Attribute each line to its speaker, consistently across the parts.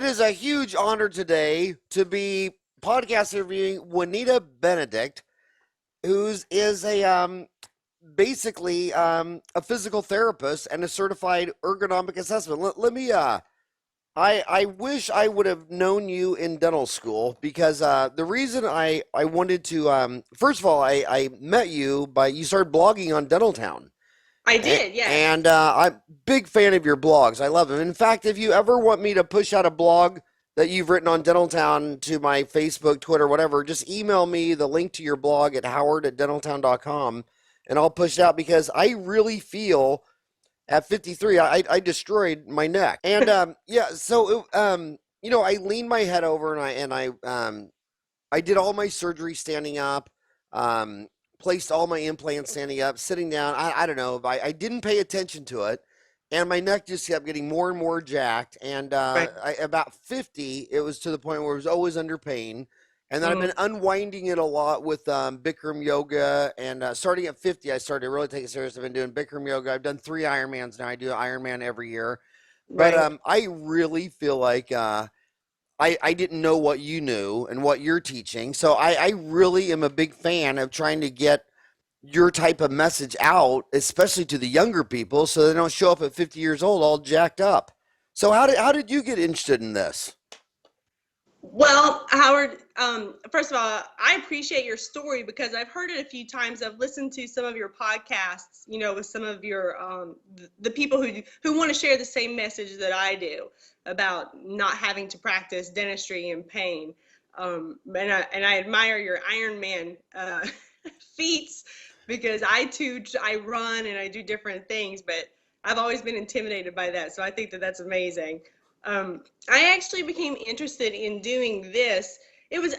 Speaker 1: It is a huge honor today to be podcast interviewing Juanita Benedict, who's is a basically a physical therapist and a certified ergonomic assessment. Let me I wish I would have known you in dental school because the reason I wanted to first of all I met you by you started blogging on Dental Town.
Speaker 2: I
Speaker 1: And,
Speaker 2: did, yes.
Speaker 1: and I'm a big fan of your blogs. I love them. In fact, if you ever want me to push out a blog that you've written on Dental Town to my Facebook, Twitter, whatever, just email me the link to your blog at howard@dentaltown.com and I'll push it out because I really feel at 53, I destroyed my neck. And yeah, so I leaned my head over I did all my surgery standing up, placed all my implants standing up, sitting down. I don't know. I didn't pay attention to it. And my neck just kept getting more and more jacked. And
Speaker 2: Right.
Speaker 1: about 50, it was to the point where it was always under pain. And then I've
Speaker 2: Mm,
Speaker 1: been unwinding it a lot with Bikram yoga. And starting at 50, I started to really take it serious. I've been doing Bikram yoga. I've done 3 Ironmans now. I do Ironman every year. But
Speaker 2: right.
Speaker 1: I really feel like I didn't know what you knew and what you're teaching. So I really am a big fan of trying to get your type of message out, especially to the younger people, so they don't show up at 50 years old all jacked up. So how did you get interested in this?
Speaker 2: Well, Howard, first of all, I appreciate your story because I've heard it a few times. I've listened to some of your podcasts, with some of your the people who want to share the same message that I do about not having to practice dentistry in pain. And I admire your Ironman feats because I too I run and I do different things, but I've always been intimidated by that. So I think that that's amazing. I actually became interested in doing this. It was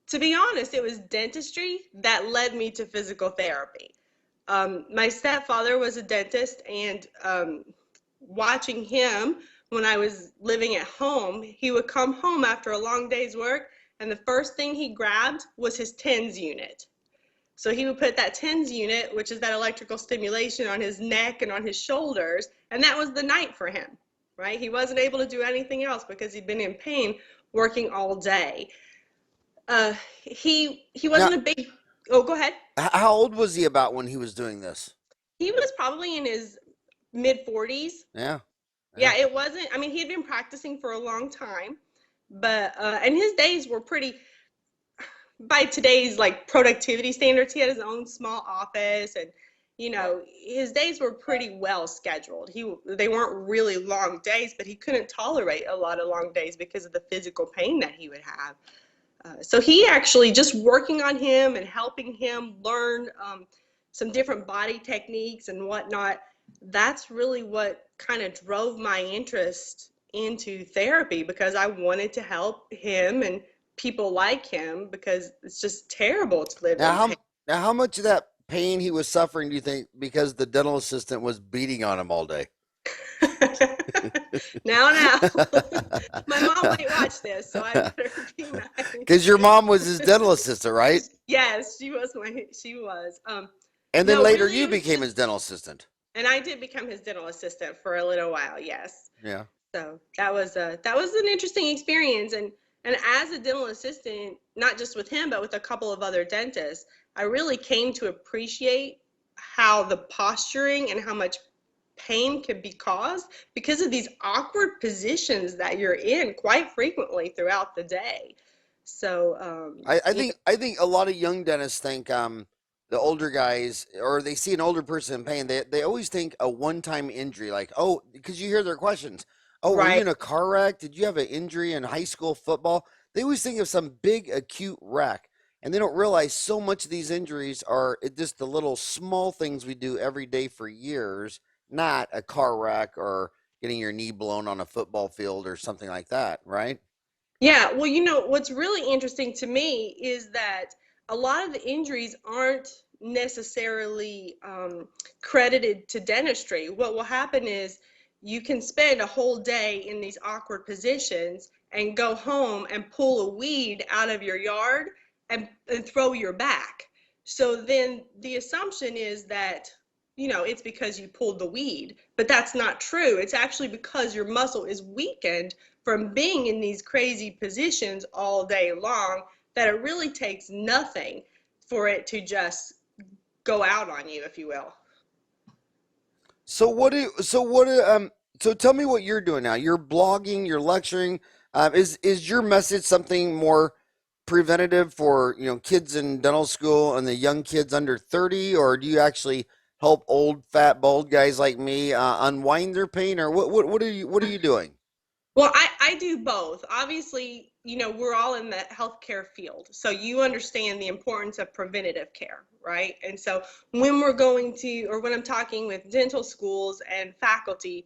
Speaker 2: to be honest, it was dentistry that led me to physical therapy. My stepfather was a dentist, and watching him when I was living at home, he would come home after a long day's work, and the first thing he grabbed was his TENS unit. So he would put that TENS unit, which is that electrical stimulation, on his neck and on his shoulders, and that was the night for him, right? He wasn't able to do anything else because he'd been in pain working all day. He
Speaker 1: Now,
Speaker 2: wasn't a big. Oh, go ahead.
Speaker 1: how old was he about when he was doing this?
Speaker 2: He was probably in his mid 40s.
Speaker 1: Yeah, yeah.
Speaker 2: Yeah, it wasn't. I mean, he had been practicing for a long time, but and his days were pretty by today's like productivity standards. He had his own small office, and his days were pretty well scheduled. They weren't really long days, but he couldn't tolerate a lot of long days because of the physical pain that he would have. So he actually, just working on him and helping him learn some different body techniques and whatnot, that's really what kind of drove my interest into therapy, because I wanted to help him and people like him, because it's just terrible to live
Speaker 1: Now
Speaker 2: in pain.
Speaker 1: how now how much of that pain he was suffering do you think because the dental assistant was beating on him all day?
Speaker 2: Now, my mom might watch this, so I better be
Speaker 1: Because
Speaker 2: nice.
Speaker 1: your mom was his dental assistant, right?
Speaker 2: Yes, she was.
Speaker 1: And then
Speaker 2: No,
Speaker 1: later
Speaker 2: really,
Speaker 1: you
Speaker 2: it was
Speaker 1: became
Speaker 2: just,
Speaker 1: his dental assistant.
Speaker 2: and I did become his dental assistant for a little while. Yes.
Speaker 1: Yeah.
Speaker 2: So that was an interesting experience, and as a dental assistant, not just with him, but with a couple of other dentists, I really came to appreciate how the posturing and how much pain can be caused because of these awkward positions that you're in quite frequently throughout the day. So,
Speaker 1: I think a lot of young dentists think the older guys or they see an older person in pain, they always think a one-time injury, like, oh, because you hear their questions. Oh, were you
Speaker 2: right.
Speaker 1: in a car wreck? Did you have an injury in high school football? They always think of some big acute wreck. And they don't realize so much of these injuries are just the little small things we do every day for years, not a car wreck or getting your knee blown on a football field or something like that, right?
Speaker 2: Yeah, well, what's really interesting to me is that a lot of the injuries aren't necessarily credited to dentistry. What will happen is you can spend a whole day in these awkward positions and go home and pull a weed out of your yard and throw your back. So then the assumption is that, it's because you pulled the weed, but that's not true. It's actually because your muscle is weakened from being in these crazy positions all day long that it really takes nothing for it to just go out on you, if you will.
Speaker 1: So tell me what you're doing now. You're blogging, you're lecturing. Is your message something more preventative for, kids in dental school and the young kids under 30, or do you actually help old fat bald guys like me unwind their pain, or what are you doing?
Speaker 2: Well, I do both. Obviously, we're all in the healthcare field. So you understand the importance of preventative care, right? And so when we're going to, or when I'm talking with dental schools and faculty,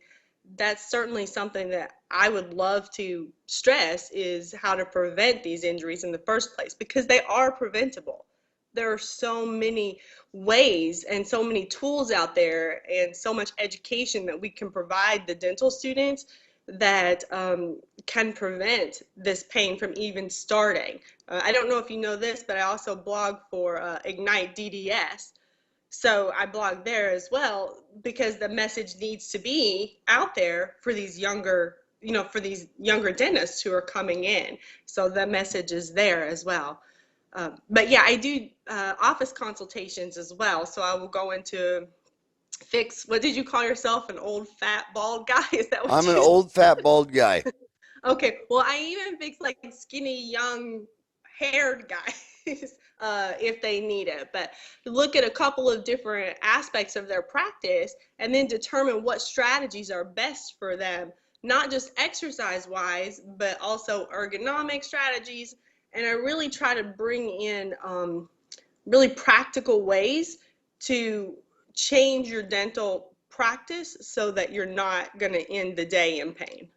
Speaker 2: that's certainly something that I would love to stress is how to prevent these injuries in the first place, because they are preventable. There are so many ways and so many tools out there and so much education that we can provide the dental students that can prevent this pain from even starting. I don't know if you know this, but I also blog for Ignite DDS. So I blog there as well because the message needs to be out there for these younger, for these younger dentists who are coming in. So the message is there as well. But yeah, I do office consultations as well. So I will go into fix, what did you call yourself, an old fat bald guy? Is that what
Speaker 1: I'm an
Speaker 2: you
Speaker 1: old fat bald guy.
Speaker 2: Okay, well, I even fix like skinny, young, haired guys if they need it. But look at a couple of different aspects of their practice and then determine what strategies are best for them, not just exercise wise, but also ergonomic strategies. And I really try to bring in really practical ways to change your dental practice so that you're not going to end the day in pain.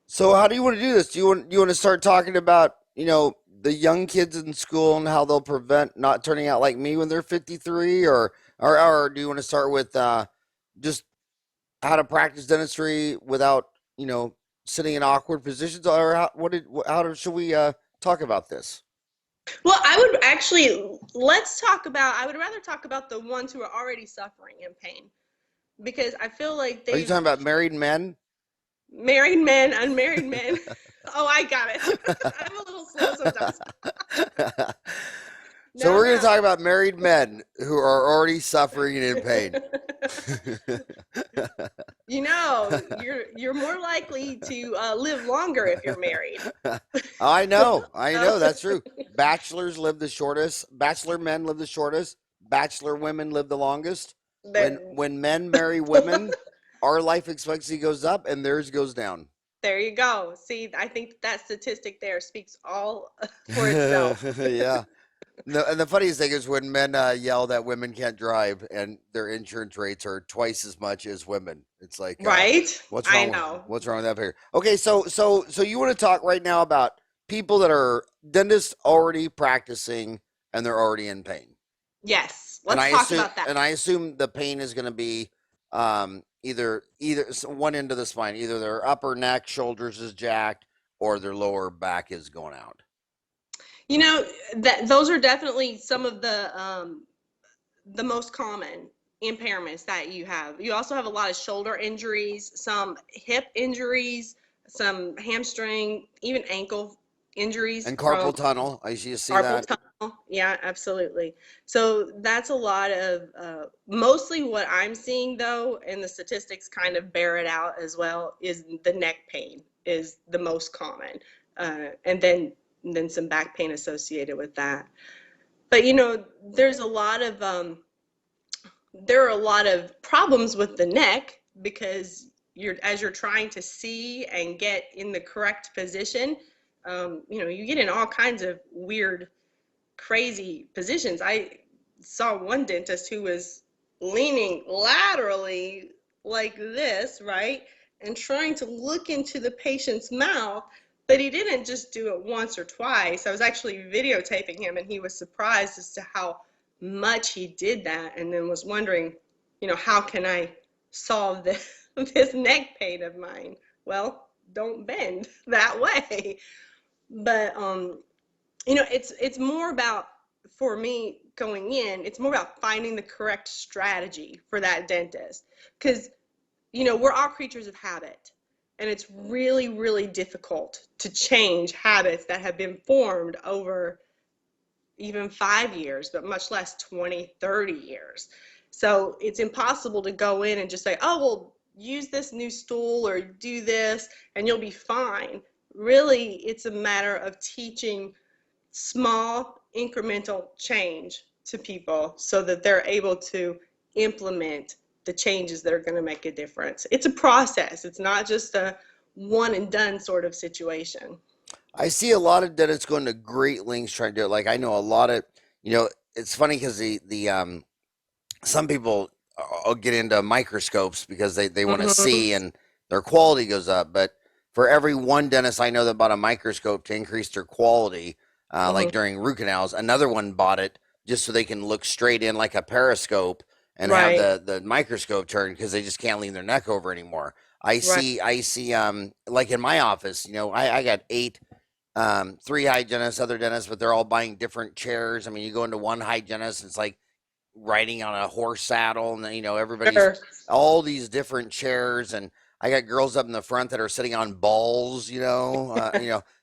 Speaker 1: So how do you want to do this? Do you want to start talking about, the young kids in school and how they'll prevent not turning out like me when they're 53, or do you want to start with just how to practice dentistry without, sitting in awkward positions, or should we talk about this?
Speaker 2: Well, I would actually, let's talk about, I would rather talk about the ones who are already suffering in pain because I feel like
Speaker 1: Are you
Speaker 2: they've
Speaker 1: talking about married men?
Speaker 2: married men, unmarried men. Oh, I got it. I'm a little slow sometimes.
Speaker 1: So
Speaker 2: No,
Speaker 1: we're going to
Speaker 2: no.
Speaker 1: talk about married men who are already suffering and in pain.
Speaker 2: You're more likely to live longer if you're married.
Speaker 1: I know, that's true. Bachelors live the shortest. Bachelor men live the shortest. Bachelor women live the longest. When
Speaker 2: There,
Speaker 1: when men marry women, our life expectancy goes up and theirs goes down.
Speaker 2: there you go. See, I think that statistic there speaks all for itself.
Speaker 1: Yeah. And the funniest thing is when men yell that women can't drive and their insurance rates are twice as much as women. It's like,
Speaker 2: Right?
Speaker 1: what's
Speaker 2: I
Speaker 1: wrong with
Speaker 2: know.
Speaker 1: what's wrong with that figure? Okay, so you want to talk right now about people that are dentists already practicing and they're already in pain.
Speaker 2: Yes.
Speaker 1: And
Speaker 2: Let's talk about that.
Speaker 1: I assume the pain is going to be either one end of the spine, either their upper neck, shoulders is jacked, or their lower back is going out.
Speaker 2: You know, that those are definitely some of the most common impairments that you have. You also have a lot of shoulder injuries, some hip injuries, some hamstring, even ankle injuries
Speaker 1: And
Speaker 2: from
Speaker 1: carpal tunnel, I see
Speaker 2: carpal
Speaker 1: that.
Speaker 2: tunnel. Yeah, absolutely. So that's a lot of mostly what I'm seeing though, and the statistics kind of bear it out as well, is the neck pain is the most common, and then some back pain associated with that. But there's a lot of there are a lot of problems with the neck because you're trying to see and get in the correct position. You get in all kinds of weird, crazy positions. I saw one dentist who was leaning laterally like this, right, and trying to look into the patient's mouth, but he didn't just do it once or twice. I was actually videotaping him, and he was surprised as to how much he did that, and then was wondering, how can I solve this, this neck pain of mine? Well, don't bend that way. But it's more about, for me going in, it's more about finding the correct strategy for that dentist, because we're all creatures of habit. And it's really, really difficult to change habits that have been formed over even 5 years, but much less 20, 30 years. So it's impossible to go in and just say, oh, well, use this new stool or do this and you'll be fine. Really, it's a matter of teaching small incremental change to people so that they're able to implement the changes that are going to make a difference. It's a process. It's not just a one and done sort of situation.
Speaker 1: I see a lot of dentists going to great lengths trying to do it. Like I know a lot of, it's funny because the some people will get into microscopes because they want to
Speaker 2: Mm-hmm.
Speaker 1: see and their quality goes up. But for every one dentist I know that bought a microscope to increase their quality,
Speaker 2: Mm-hmm.
Speaker 1: like during root canals, another one bought it just so they can look straight in like a periscope and have
Speaker 2: Right,
Speaker 1: the microscope turned because they just can't lean their neck over anymore.
Speaker 2: right.
Speaker 1: I see like in my office, I got eight three hygienists, other dentists, but they're all buying different chairs. I mean, you go into one hygienist, it's like riding on a horse saddle, and then, everybody's
Speaker 2: Sure.
Speaker 1: all these different chairs, and I got girls up in the front that are sitting on balls,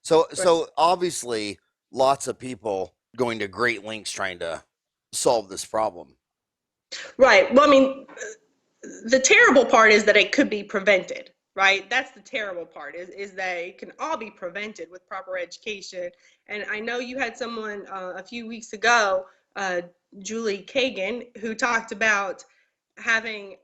Speaker 1: So
Speaker 2: Right.
Speaker 1: obviously, lots of people going to great lengths trying to solve this problem.
Speaker 2: Right. Well, I mean, the terrible part is that it could be prevented, right? That's the terrible part is that it can all be prevented with proper education. And I know you had someone a few weeks ago, uh, Julie Kagan, who talked about having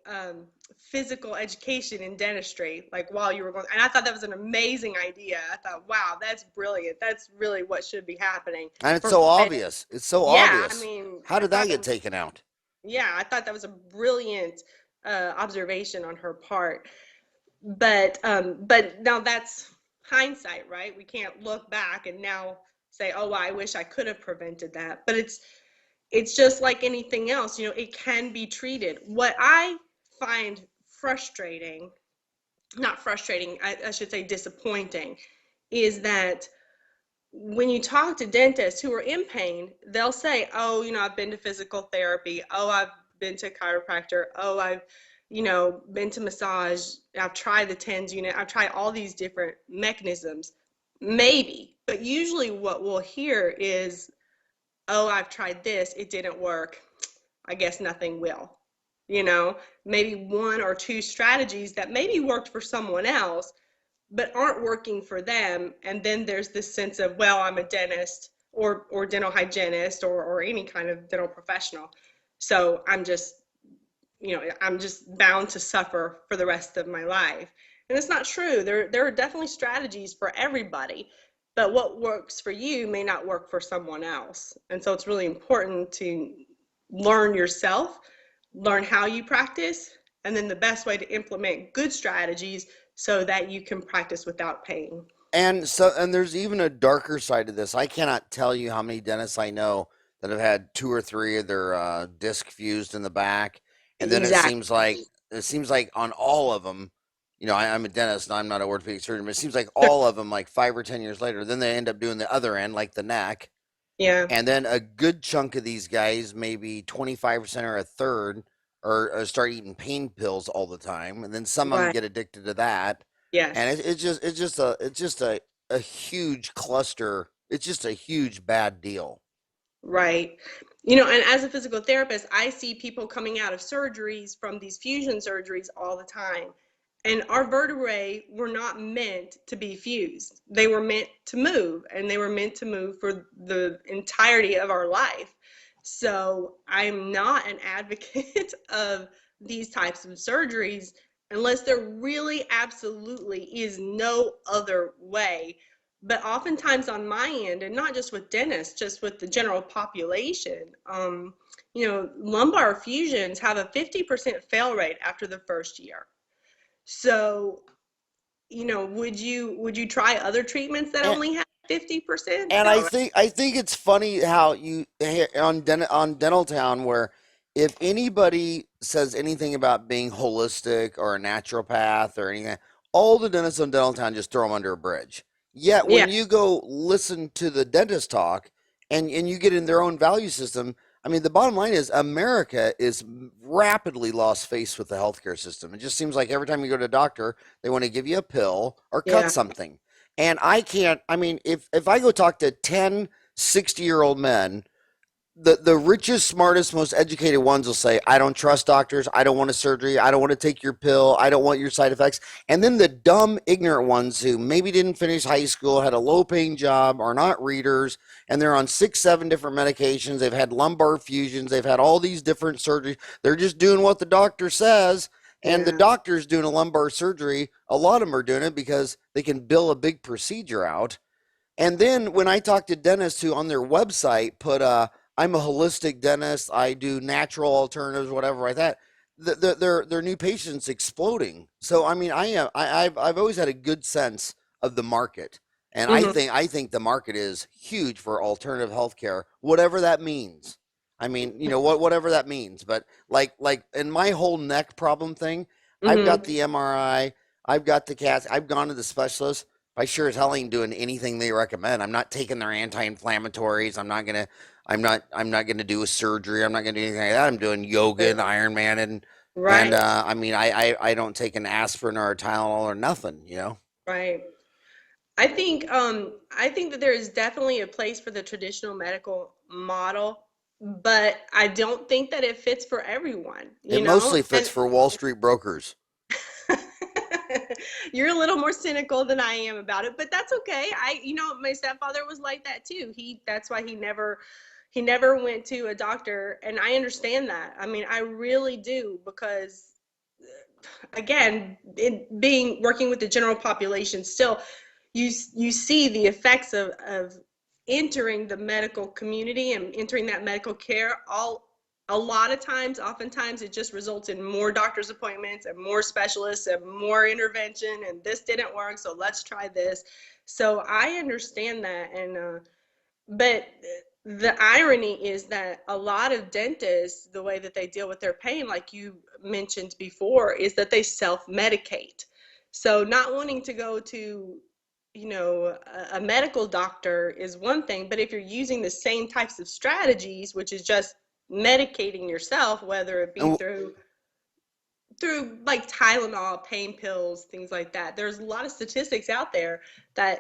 Speaker 2: physical education in dentistry, like while you were going. And I thought that was an amazing idea. I thought, wow, that's brilliant. That's really what should be happening
Speaker 1: And it's
Speaker 2: for
Speaker 1: so
Speaker 2: preventing.
Speaker 1: obvious. It's so
Speaker 2: Yeah, I
Speaker 1: obvious.
Speaker 2: mean,
Speaker 1: How
Speaker 2: I
Speaker 1: did that
Speaker 2: thought that
Speaker 1: get
Speaker 2: was
Speaker 1: taken out?
Speaker 2: yeah, I thought that was a brilliant observation on her part. But now that's hindsight, right? We can't look back and now say, "Oh, I wish I could have prevented that." But it's just like anything else, it can be treated. What I find frustrating, not frustrating, I should say disappointing, is that when you talk to dentists who are in pain, they'll say, "Oh, I've been to physical therapy. Oh, I've been to chiropractor. Oh, I've, been to massage. I've tried the TENS unit. I've tried all these different mechanisms." Maybe, but usually what we'll hear is, "Oh, I've tried this. It didn't work. I guess nothing will." You know, maybe one or two strategies that maybe worked for someone else but aren't working for them. And then there's this sense of, well, I'm a dentist or dental hygienist or any kind of dental professional. So I'm just bound to suffer for the rest of my life. And it's not true. There are definitely strategies for everybody, but what works for you may not work for someone else. And so it's really important to learn yourself, learn how you practice, and then the best way to implement good strategies so that you can practice without pain.
Speaker 1: And there's even a darker side to this. I cannot tell you how many dentists I know that have had two or three of their disc fused in the back, and then
Speaker 2: Exactly.
Speaker 1: it seems like on all of them, I'm a dentist and I'm not an orthopedic surgeon, but it seems like all of them, like 5 or 10 years later, then they end up doing the other end, like the neck,
Speaker 2: Yeah.
Speaker 1: and then a good chunk of these guys, maybe 25% or a third, or start eating pain pills all the time, and then some of them
Speaker 2: Right.
Speaker 1: get addicted to that, and
Speaker 2: Yes.
Speaker 1: it's just a huge cluster. It's just a huge bad deal.
Speaker 2: Right. And as a physical therapist, I see people coming out of surgeries from these fusion surgeries all the time. And our vertebrae were not meant to be fused. They were meant to move, and they were meant to move for the entirety of our life. So I'm not an advocate of these types of surgeries unless there really absolutely is no other way. But oftentimes on my end, and not just with dentists, just with the general population, lumbar fusions have a 50% fail rate after the first year. So, would you try other treatments that
Speaker 1: And,
Speaker 2: only have 50%
Speaker 1: and
Speaker 2: fail rate?
Speaker 1: I think it's funny how on Dental Town, where if anybody says anything about being holistic or a naturopath or anything, all the dentists on Dental Town just throw them under a bridge. Yet
Speaker 2: Yeah,
Speaker 1: when you go listen to the dentist talk and you get in their own value system, I mean, the bottom line is America is rapidly lost face with the healthcare system. It just seems like every time you go to a doctor, they want to give you a pill or cut
Speaker 2: Yeah.
Speaker 1: something. And I can't, I mean, if I go talk to 10 60-year-old men, the richest, smartest, most educated ones will say, I don't trust doctors. I don't want a surgery. I don't want to take your pill. I don't want your side effects. And then the dumb, ignorant ones who maybe didn't finish high school, had a low paying job, are not readers, and they're on 6, 7 different medications. They've had lumbar fusions. They've had all these different surgeries. They're just doing what the doctor says. And the
Speaker 2: Yeah.
Speaker 1: doctor's doing a lumbar surgery. A lot of them are doing it because they can bill a big procedure out. And then when I talk to dentists who on their website put, I'm a holistic dentist, I do natural alternatives, whatever like that, their new patients exploding. So I mean, I've always had a good sense of the market, and I
Speaker 2: Hmm.
Speaker 1: think the market is huge for alternative healthcare, whatever that means. I mean, whatever that means. But like in my whole neck problem thing, I've got
Speaker 2: Hmm.
Speaker 1: the MRI, I've got the CAT, I've gone to the specialist. I sure as hell ain't doing anything they recommend. I'm not taking their anti-inflammatories. I'm not gonna do a surgery. I'm not gonna do anything like that. I'm doing yoga and Ironman and
Speaker 2: Right.
Speaker 1: I mean I don't take an aspirin or a Tylenol or nothing.
Speaker 2: Right. I think that there is definitely a place for the traditional medical model, but I don't think that it fits for everyone,
Speaker 1: It
Speaker 2: you know?
Speaker 1: mostly fits
Speaker 2: And
Speaker 1: for Wall Street brokers.
Speaker 2: you're a little more cynical than I am about it, but that's okay. My stepfather was like that too. That's why he never went to a doctor, and I understand that. I mean, I really do because again, it being working with the general population still, you see the effects of entering the medical community and entering that medical care. All A lot of times, oftentimes, it just results in more doctor's appointments and more specialists and more intervention, and this didn't work, so let's try this. So I understand that. But the irony is that a lot of dentists, the way that they deal with their pain, like you mentioned before, is that they self-medicate. So not wanting to go to, a medical doctor is one thing, but if you're using the same types of strategies, which is just medicating yourself, whether it be
Speaker 1: And
Speaker 2: through like Tylenol, pain pills, things like that. There's a lot of statistics out there that,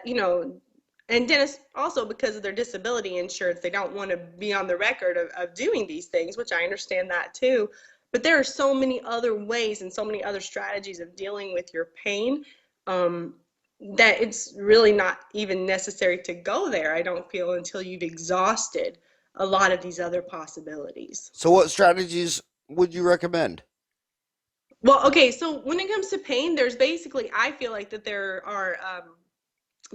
Speaker 2: and dentists also, because of their disability insurance, they don't want to be on the record of doing these things, which I understand that too. But there are so many other ways and so many other strategies of dealing with your pain, um, that it's really not even necessary to go there, I don't feel, until you've exhausted a lot of these other possibilities.
Speaker 1: so what strategies would you recommend?
Speaker 2: Well, okay, so when it comes to pain, I feel like that there are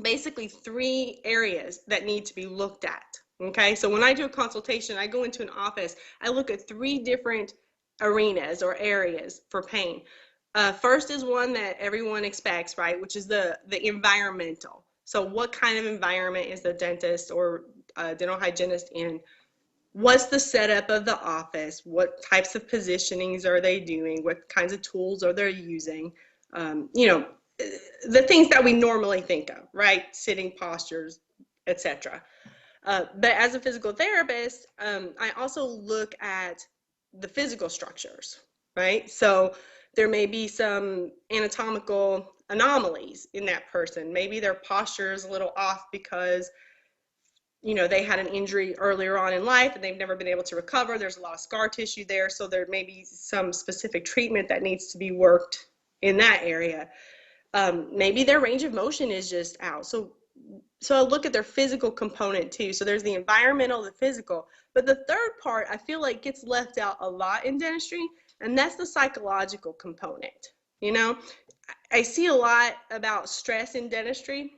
Speaker 2: basically three areas that need to be looked at. Okay, so when I do a consultation, I go into an office, I look at three different arenas or areas for pain. First is one that everyone expects, right, which is the environmental. So what kind of environment is the dentist or dental hygienist in? What's the setup of the office? What types of positionings are they doing? What kinds of tools are they using? Um, you know, the things that we normally think of, right? Sitting postures, etc. But as a physical therapist, I also look at the physical structures, right? So there may be some anatomical anomalies in that person. Maybe their posture is a little off because they had an injury earlier on in life and they've never been able to recover. There's a lot of scar tissue there, so there may be some specific treatment that needs to be worked in that area. Maybe their range of motion is just out. So I look at their physical component too. So there's the environmental, the physical, but the third part I feel like gets left out a lot in dentistry, and that's the psychological component. You know, I see a lot about stress in dentistry,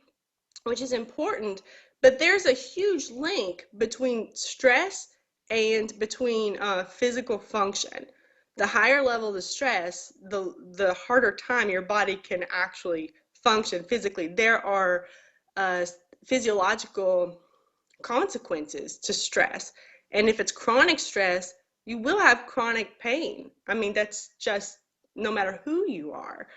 Speaker 2: which is important, but there's a huge link between stress and between physical function. The higher level of stress, the harder time your body can actually function physically. There are uh, physiological consequences to stress, and if it's chronic stress, you will have chronic pain. I mean, that's just no matter who you are.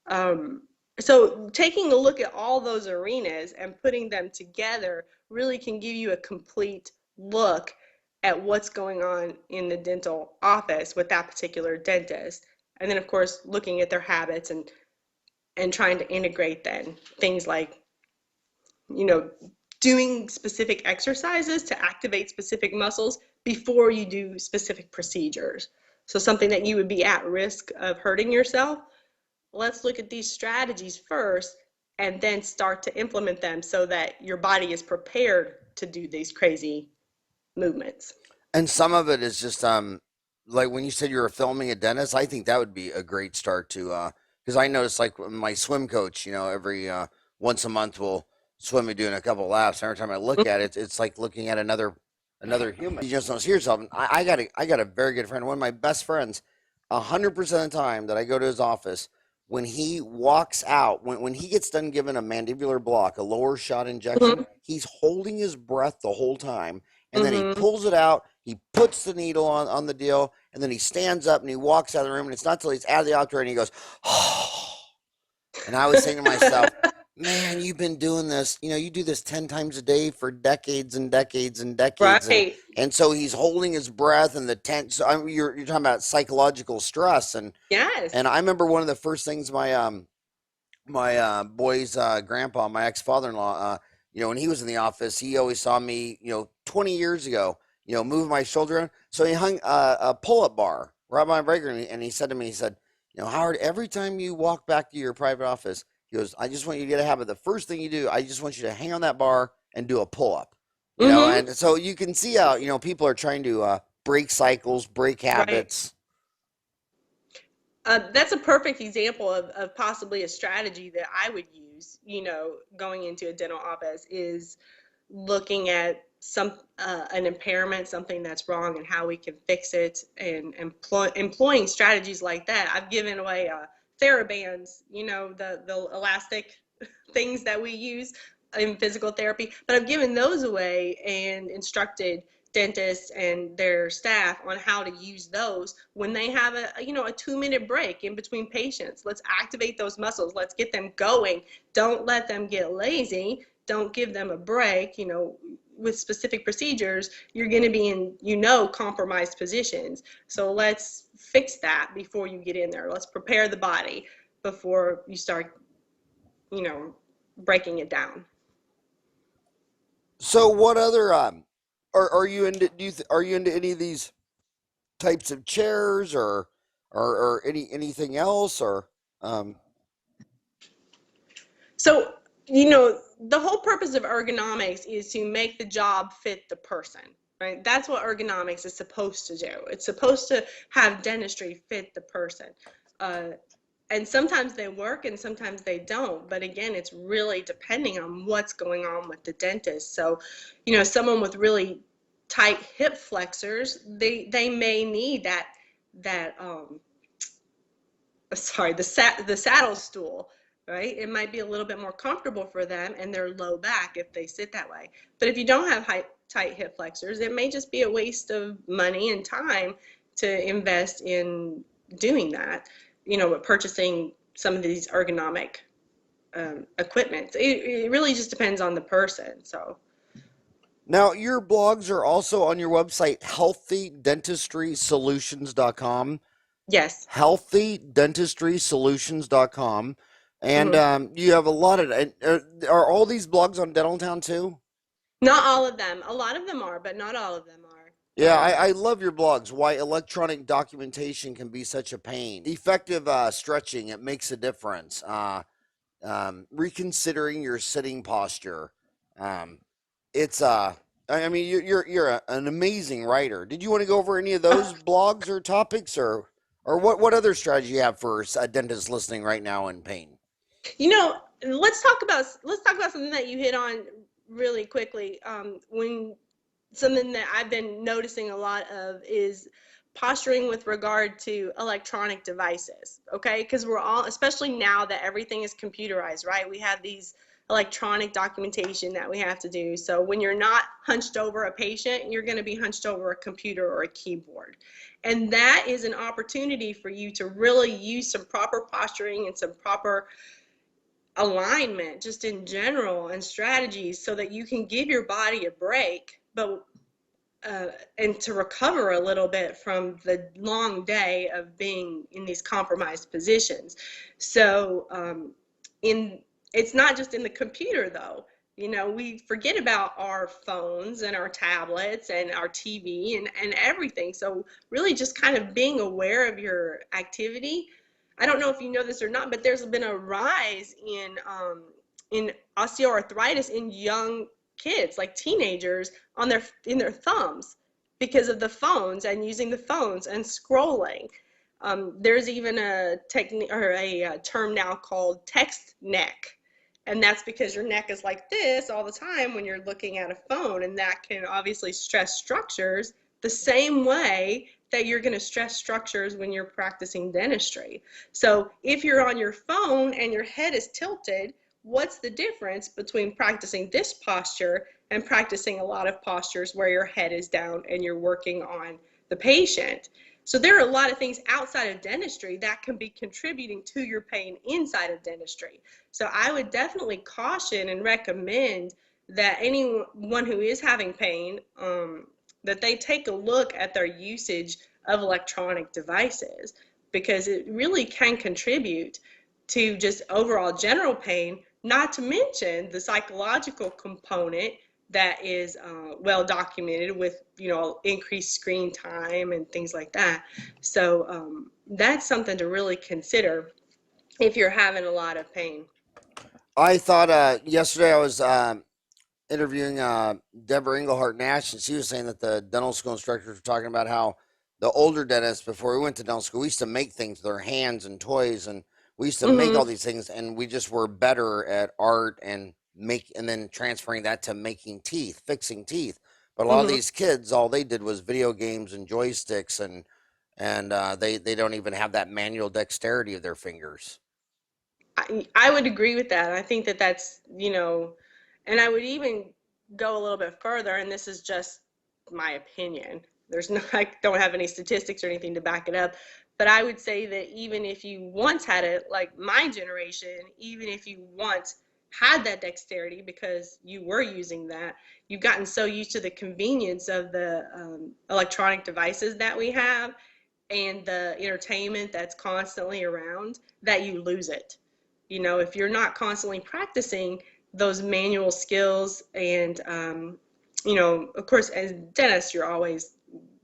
Speaker 2: Um, so taking a look at all those arenas and putting them together really can give you a complete look at what's going on in the dental office with that particular dentist. And then, of course, looking at their habits and trying to integrate then things like, you know, doing specific exercises to activate specific muscles before you do specific procedures. So something that you would be at risk of hurting yourself, let's look at these strategies first and then start to implement them so that your body is prepared to do these crazy movements.
Speaker 1: And some of it is just like when you said you were filming a dentist, I think that would be a great start to because I notice like my swim coach, every once a month will swim me doing a couple laps. And every time I look at it, it's like looking at another human. You just don't see yourself. I got a very good friend, one of my best friends. 100% of the time that I go to his office, when he walks out, when he gets done giving a mandibular block, a lower shot injection,
Speaker 2: Mhm.
Speaker 1: he's holding his breath the whole time, and then he
Speaker 2: Mhm.
Speaker 1: pulls it out, he puts the needle on the deal, and then he stands up and he walks out of the room, and it's not till he's out of the operator and he goes, oh. And I was saying to myself, man, you've been doing this, you do this 10 times a day for decades and decades and decades. And,
Speaker 2: Right.
Speaker 1: and so he's holding his breath and the tense. So you're talking about psychological stress. And
Speaker 2: Yes.
Speaker 1: I remember one of the first things my boy's grandpa, my ex father in law, when he was in the office, he always saw me, 20 years ago, move my shoulder around. So he hung a pull up bar right by my breaker, and he said to me, he said, Howard, every time you walk back to your private office, he goes, I just want you to get a habit. The first thing you do, I just want you to hang on that bar and do a pull up,
Speaker 2: Mhm.
Speaker 1: and so you can see how, people are trying to break cycles, break
Speaker 2: Right.
Speaker 1: habits.
Speaker 2: That's a perfect example of possibly a strategy that I would use, going into a dental office is looking at an impairment, something that's wrong, and how we can fix it, and employing strategies like that. I've given away TheraBands, the elastic things that we use in physical therapy, but I've given those away and instructed dentists and their staff on how to use those when they have a 2-minute break in between patients. Let's activate those muscles. Let's get them going. Don't let them get lazy. Don't give them a break. With specific procedures, you're going to be in, compromised positions. So let's fix that before you get in there. Let's prepare the body before you start, you know, breaking it down.
Speaker 1: So what other are you into? Are you into any of these types of chairs or anything else or um
Speaker 2: So, the whole purpose of ergonomics is to make the job fit the person, right? That's what ergonomics is supposed to do. It's supposed to have dentistry fit the person. Uh, and sometimes they work and sometimes they don't. But again, it's really depending on what's going on with the dentist. So, someone with really tight hip flexors, they may need that sorry, the saddle stool, right? It might be a little bit more comfortable for them and they're low back if they sit that way. But if you don't have tight hip flexors, it may just be a waste of money and time to invest in doing that, purchasing some of these ergonomic equipment. It really just depends on the person. So,
Speaker 1: now your blogs are also on your website healthydentistrysolutions.com,
Speaker 2: yes.
Speaker 1: healthydentistrysolutions.com, and
Speaker 2: Hmm.
Speaker 1: you have a lot of are all these blogs on Dental Town too?
Speaker 2: Not all of them. A lot of them are, but not all of them are.
Speaker 1: Yeah, I love your blogs. Why electronic documentation can be such a pain. Effective stretching, it makes a difference. Reconsidering your sitting posture. Um, it's I mean, an amazing writer. Did you want to go over any of those blogs or topics, or what other strategy you have for a dentist listening right now in pain?
Speaker 2: Let's talk about something that you hit on really quickly. When something that I've been noticing a lot of is posturing with regard to electronic devices. Okay, because we're all, especially now that everything is computerized, right? We have these electronic documentation that we have to do. So when you're not hunched over a patient, you're going to be hunched over a computer or a keyboard. And that is an opportunity for you to really use some proper posturing and some proper alignment just in general and strategies so that you can give your body a break, but and to recover a little bit from the long day of being in these compromised positions. So in it's not just in the computer though. You know, we forget about our phones and our tablets and our TV and everything. So really just kind of being aware of your activity. I don't know if you know this or not, but there's been a rise in osteoarthritis in young kids, like teenagers, on their thumbs because of the phones and using the phones and scrolling. There's even a technique or a term now called text neck, and that's because your neck is like this all the time when you're looking at a phone, and that can obviously stress structures the same way that you're going to stress structures when you're practicing dentistry. So if you're on your phone and your head is tilted, what's the difference between practicing this posture and practicing a lot of postures where your head is down and you're working on the patient? So there are a lot of things outside of dentistry that can be contributing to your pain inside of dentistry. So I would definitely caution and recommend that anyone who is having pain, that they take a look at their usage of electronic devices, because it really can contribute to just overall general pain, not to mention the psychological component that is well documented with, you know, increased screen time and things like that. So that's something to really consider if you're having a lot of pain.
Speaker 1: I thought yesterday I was interviewing Deborah Englehart Nash, and she was saying that the dental school instructors were talking about how the older dentists, before we went to dental school, we used to make things with our hands and toys, and we used to make all
Speaker 2: Mm-hmm.
Speaker 1: these things, and we just were better at art and then transferring that to making teeth, fixing teeth. But a lot of
Speaker 2: Mm-hmm.
Speaker 1: these kids, all they did was video games and joysticks, and they don't even have that manual dexterity of their fingers.
Speaker 2: I would agree with that. I think that that's, you know, and I would even go a little bit further, and this is just my opinion. There's no, I don't have any statistics or anything to back it up, but I would say that even if you once had it, like my generation, even if you once had that dexterity because you were using that, you've gotten so used to the convenience of the electronic devices that we have and the entertainment that's constantly around that you lose it. You know, if you're not constantly practicing those manual skills and, you know, of course, as dentists, you're always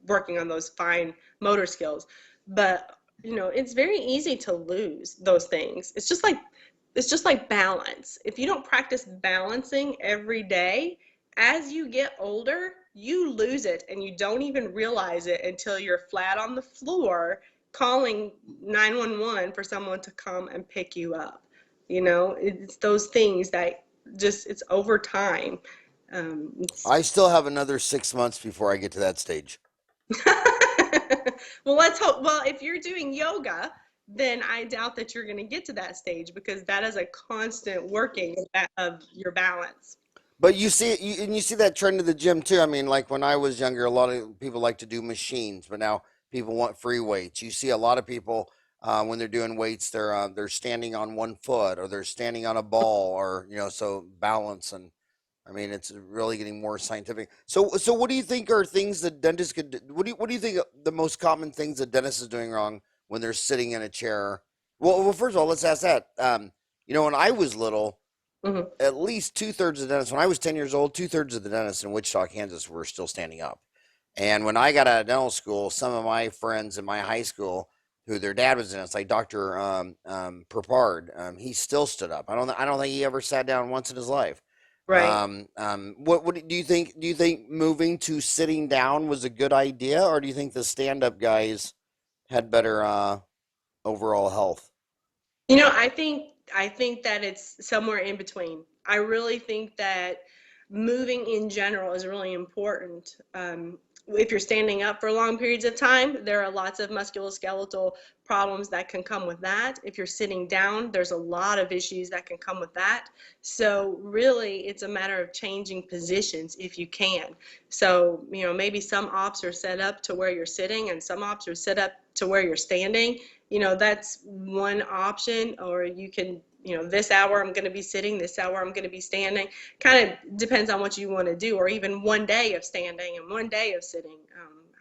Speaker 2: working on those fine motor skills, but you know, it's very easy to lose those things. It's just like balance. If you don't practice balancing every day, as you get older, you lose it and you don't even realize it until you're flat on the floor calling 911 for someone to come and pick you up. You know, it's those things that just, it's over time. It's
Speaker 1: I still have another 6 months before I get to that stage.
Speaker 2: well, let's hope. Well, if you're doing yoga, then I doubt that you're going to get to that stage because that is a constant working of your balance.
Speaker 1: But and you see that trend in the gym too. I mean, like when I was younger, a lot of people like to do machines, but now people want free weights. You see a lot of people when they're doing weights, they're standing on one foot or they're standing on a ball, or so balance. And I mean, it's really getting more scientific. So what do you think are things that dentists could do? What do you think the most common things that dentists is doing wrong when they're sitting in a chair? Well, first of all, let's ask that. When I was little,
Speaker 2: Hmm.
Speaker 1: at least two-thirds of the dentists, when I was 10 years old, two-thirds of the dentists in Wichita, Kansas were still standing up. And when I got out of dental school, some of my friends in my high school, who their dad was a dentist, like Dr. Perpard, he still stood up. I don't think he ever sat down once in his life.
Speaker 2: Right.
Speaker 1: What do you think? Do you think moving to sitting down was a good idea, or do you think the stand-up guys had better overall health?
Speaker 2: You know, I think that it's somewhere in between. I really think that moving in general is really important. If you're standing up for long periods of time, there are lots of musculoskeletal problems that can come with that. If you're sitting down, there's a lot of issues that can come with that. So really, it's a matter of changing positions if you can. So, you know, maybe some ops are set up to where you're sitting and some ops are set up to where you're standing. You know, that's one option. Or you can this hour I'm going to be sitting, this hour I'm going to be standing. Kind of depends on what you want to do, or even one day of standing and one day of sitting,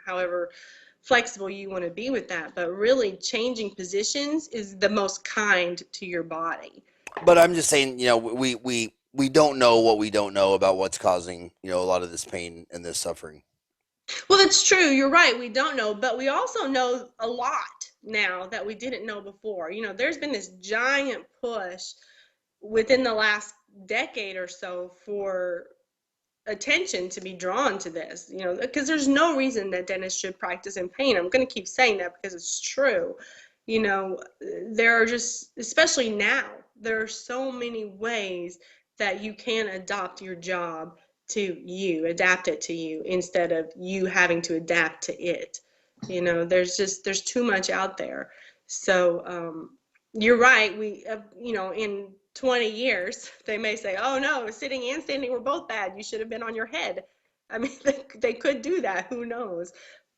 Speaker 2: however flexible you want to be with that. But really, changing positions is the most kind to your body.
Speaker 1: But I'm just saying, we don't know what we don't know about what's causing, a lot of this pain and this suffering.
Speaker 2: Well, that's true. You're right. We don't know, but we also know a lot now that we didn't know before. There's been this giant push within the last decade or so for attention to be drawn to this, because there's no reason that dentists should practice in pain. I'm going to keep saying that because it's true. There are just, especially now, there are so many ways that you can adopt your job to you, adapt it to you, instead of you having to adapt to it. There's too much out there. So you're right. In 20 years, they may say, oh no, sitting and standing were both bad. You should have been on your head. I mean, they could do that. Who knows?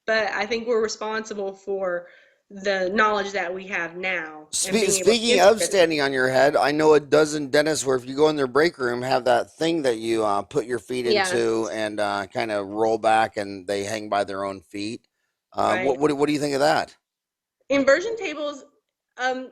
Speaker 2: But I think we're responsible for the knowledge that we have now and being able to
Speaker 1: Speaking of
Speaker 2: implement it.
Speaker 1: standing on your head, I know a dozen dentists where if you go in their break room, have that thing that you put your feet into
Speaker 2: Yes,
Speaker 1: and kind of roll back, and they hang by their own feet.
Speaker 2: right.
Speaker 1: What do you think of that?
Speaker 2: Inversion tables, um,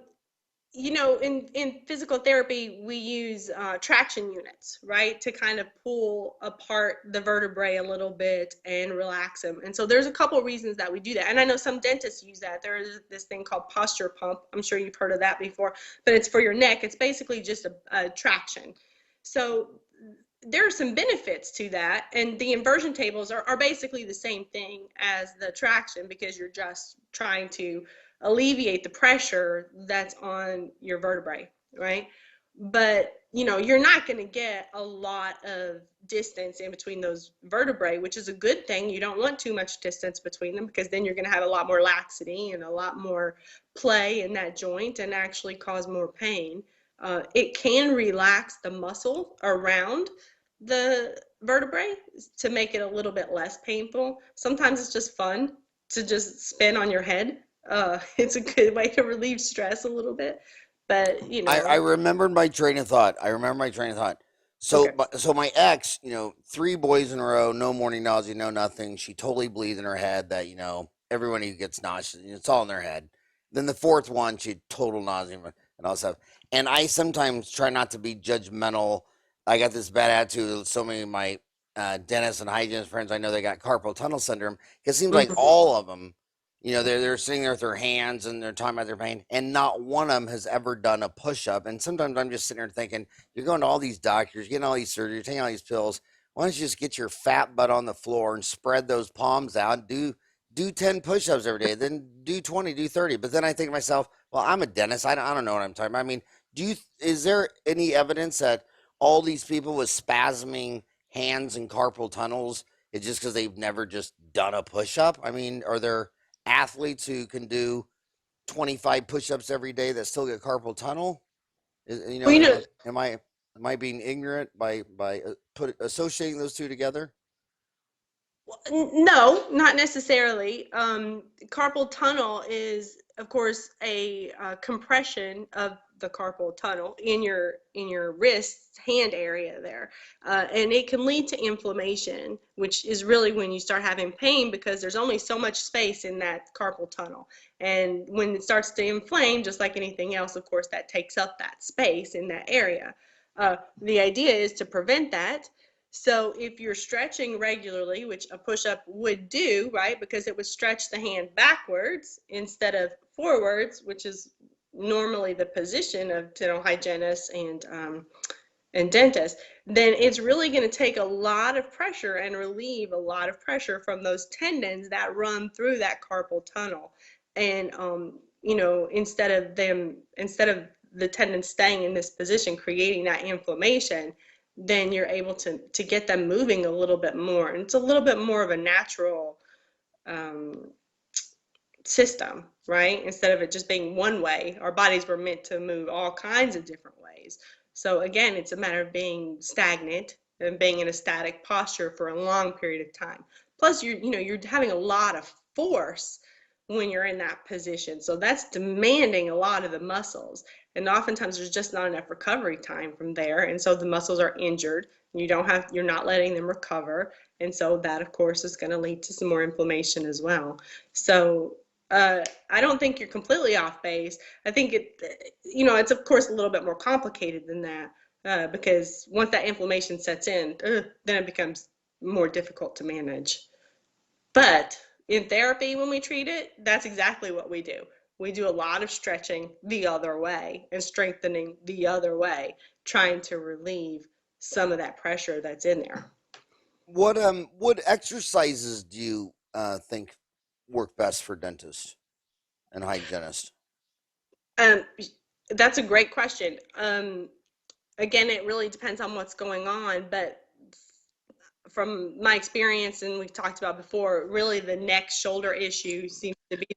Speaker 2: in physical therapy, we use traction units, right, to kind of pull apart the vertebrae a little bit and relax them. And so there's a couple reasons that we do that. And I know some dentists use that. There is this thing called posture pump. I'm sure you've heard of that before, but it's for your neck. It's basically just a traction. So there are some benefits to that, and the inversion tables are basically the same thing as the traction, because you're just trying to alleviate the pressure that's on your vertebrae, right? But you're not going to get a lot of distance in between those vertebrae, which is a good thing. You don't want too much distance between them, because then you're going to have a lot more laxity and a lot more play in that joint and actually cause more pain. It can relax the muscle around the vertebrae to make it a little bit less painful. Sometimes it's just fun to just spin on your head. It's a good way to relieve stress a little bit. But,
Speaker 1: I remembered my train of thought. I remember my train of thought. So,
Speaker 2: okay.
Speaker 1: so my ex, 3 boys in a row, no morning nausea, no nothing. She totally believes in her head that, everyone who gets nauseous, it's all in their head. Then the fourth one, she had total nausea and all that stuff. And I sometimes try not to be judgmental. I got this bad attitude. So many of my dentists and hygienist friends, I know they got carpal tunnel syndrome. It seems like
Speaker 2: Mhm.
Speaker 1: all of them, they're sitting there with their hands and they're talking about their pain, and not one of them has ever done a push up. And sometimes I'm just sitting there thinking, you're going to all these doctors, getting all these surgeries, taking all these pills. Why don't you just get your fat butt on the floor and spread those palms out? Do 10 push ups every day, then do 20, do 30. But then I think to myself, well, I'm a dentist. I don't know what I'm talking about. I mean, is there any evidence that all these people with spasming hands and carpal tunnels is just because they've never just done a push up? I mean, are there athletes who can do 25 push-ups every day that still get carpal tunnel?
Speaker 2: Well,
Speaker 1: Am I being ignorant by associating those two together?
Speaker 2: no, not necessarily. Carpal tunnel is, of course, a compression of the carpal tunnel in your wrist hand area there, and it can lead to inflammation, which is really when you start having pain, because there's only so much space in that carpal tunnel, and when it starts to inflame, just like anything else, of course, that takes up that space in that area. The idea is to prevent that. So if you're stretching regularly, which a push-up would do, right, because it would stretch the hand backwards instead of forwards, which is normally the position of dental hygienists and dentists, then it's really going to take a lot of pressure and relieve a lot of pressure from those tendons that run through that carpal tunnel. And instead of the tendons staying in this position, creating that inflammation, then you're able to get them moving a little bit more. And it's a little bit more of a natural um, system, right? Instead of it just being one way, our bodies were meant to move all kinds of different ways. So again, it's a matter of being stagnant and being in a static posture for a long period of time. Plus, you're having a lot of force when you're in that position. So that's demanding a lot of the muscles. And oftentimes there's just not enough recovery time from there. And so the muscles are injured. You're not letting them recover. And so that, of course, is going to lead to some more inflammation as well. So I don't think you're completely off base. I think it's of course a little bit more complicated than that, because once that inflammation sets in, then it becomes more difficult to manage. But in therapy, when we treat it, that's exactly what we do. We do a lot of stretching the other way and strengthening the other way, trying to relieve some of that pressure that's in there.
Speaker 1: What exercises do you think work best for dentists and hygienists?
Speaker 2: Um, that's a great question. Again, it really depends on what's going on, but from my experience, and we've talked about before, really the neck shoulder issue seems to be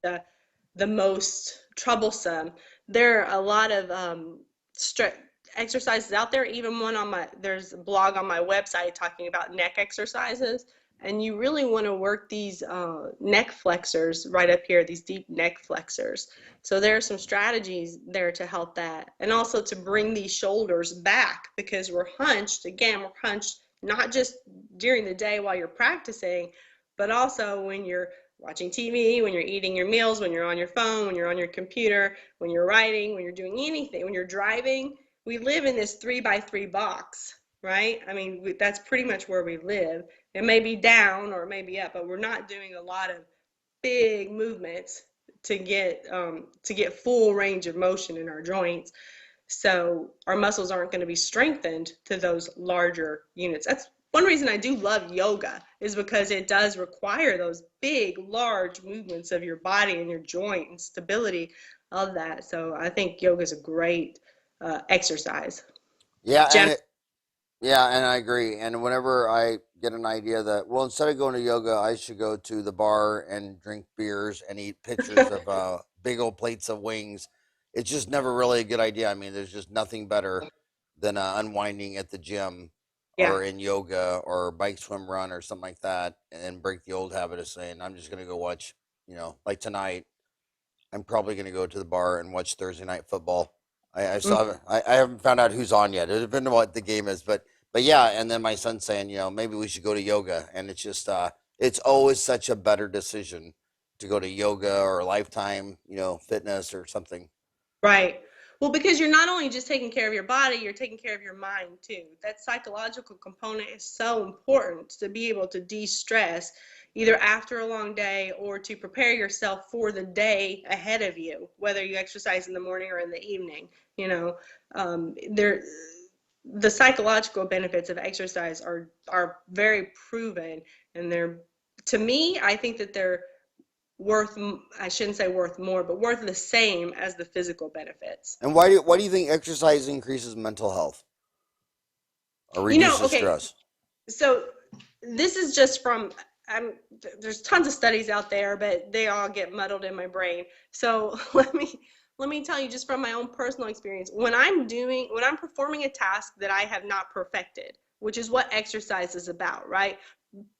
Speaker 2: the most troublesome. There are a lot of exercises out there. Even there's a blog on my website talking about neck exercises, and you really want to work these neck flexors right up here, these deep neck flexors. So there are some strategies there to help that, and also to bring these shoulders back, because we're hunched. Again, we're hunched not just during the day while you're practicing, but also when you're watching TV, when you're eating your meals, when you're on your phone, when you're on your computer, when you're writing, when you're doing anything, when you're driving. We live in this 3x3 box, right? I mean, that's pretty much where we live. It may be down or it may be up, but we're not doing a lot of big movements to get full range of motion in our joints. So our muscles aren't going to be strengthened to those larger units. That's one reason I do love yoga, is because it does require those big, large movements of your body and your joint and stability of that. So I think yoga is a great exercise.
Speaker 1: Yeah,
Speaker 2: Gen-
Speaker 1: and I agree. And whenever I get an idea that, well, instead of going to yoga, I should go to the bar and drink beers and eat pitchers of big old plates of wings, it's just never really a good idea. I mean, there's just nothing better than unwinding at the gym
Speaker 2: yeah.
Speaker 1: or in yoga or bike, swim, run or something like that, and then break the old habit of saying, I'm just going to go watch, like tonight, I'm probably going to go to the bar and watch Thursday night football. I still
Speaker 2: Mhm.
Speaker 1: I haven't found out who's on yet. It depends on what the game is, but yeah. And then my son's saying, maybe we should go to yoga, and it's just it's always such a better decision to go to yoga or Lifetime, fitness or something.
Speaker 2: Right. Well, because you're not only just taking care of your body, you're taking care of your mind too. That psychological component is so important to be able to de-stress either after a long day or to prepare yourself for the day ahead of you, whether you exercise in the morning or in the evening. There, the psychological benefits of exercise are very proven, and to me, I think that they're worth, I shouldn't say worth more, but worth the same as the physical benefits.
Speaker 1: And why do you think exercise increases mental health or reduces
Speaker 2: Okay,
Speaker 1: stress?
Speaker 2: so this is just from, I'm, there's tons of studies out there, but they all get muddled in my brain. So let me tell you just from my own personal experience. When I'm performing a task that I have not perfected, which is what exercise is about, right?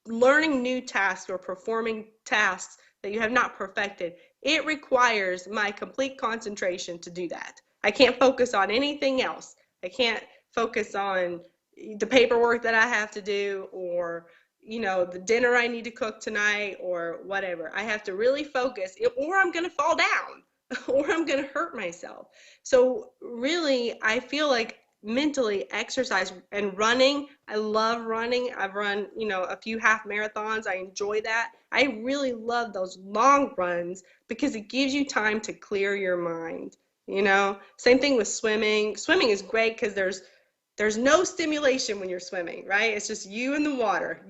Speaker 2: Learning new tasks or performing tasks that you have not perfected, it requires my complete concentration to do that. I can't focus on anything else. I can't focus on the paperwork that I have to do, or the dinner I need to cook tonight, or whatever. I have to really focus, or I'm going to fall down or I'm going to hurt myself. So really, I feel like mentally exercise and running, I love running. I've run a few half marathons. I enjoy that. I really love those long runs because it gives you time to clear your mind. Same thing with swimming is great because there's no stimulation when you're swimming, right? It's just you in the water,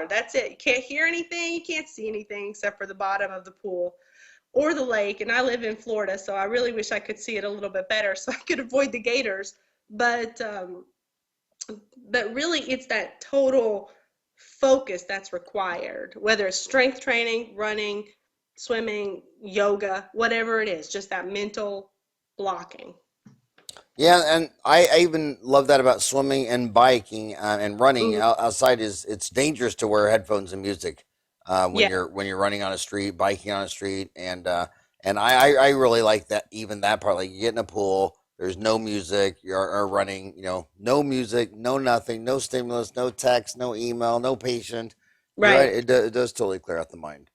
Speaker 2: that's it. You can't hear anything, you can't see anything except for the bottom of the pool or the lake. And I live in Florida, so I really wish I could see it a little bit better so I could avoid the gators. But really, it's that total focus that's required, whether it's strength training, running, swimming, yoga, whatever it is, just that mental blocking.
Speaker 1: Yeah, and I even love that about swimming and biking and running
Speaker 2: Mhm.
Speaker 1: outside. Is it's dangerous to wear headphones and music.
Speaker 2: Yeah,
Speaker 1: when you're running on a street, biking on a street, and I really like that, even that part. Like you get in a pool, there's no music, you're running, no music, no nothing, no stimulus, no text, no email, no patient. You're right,
Speaker 2: right.
Speaker 1: it does totally clear out the mind.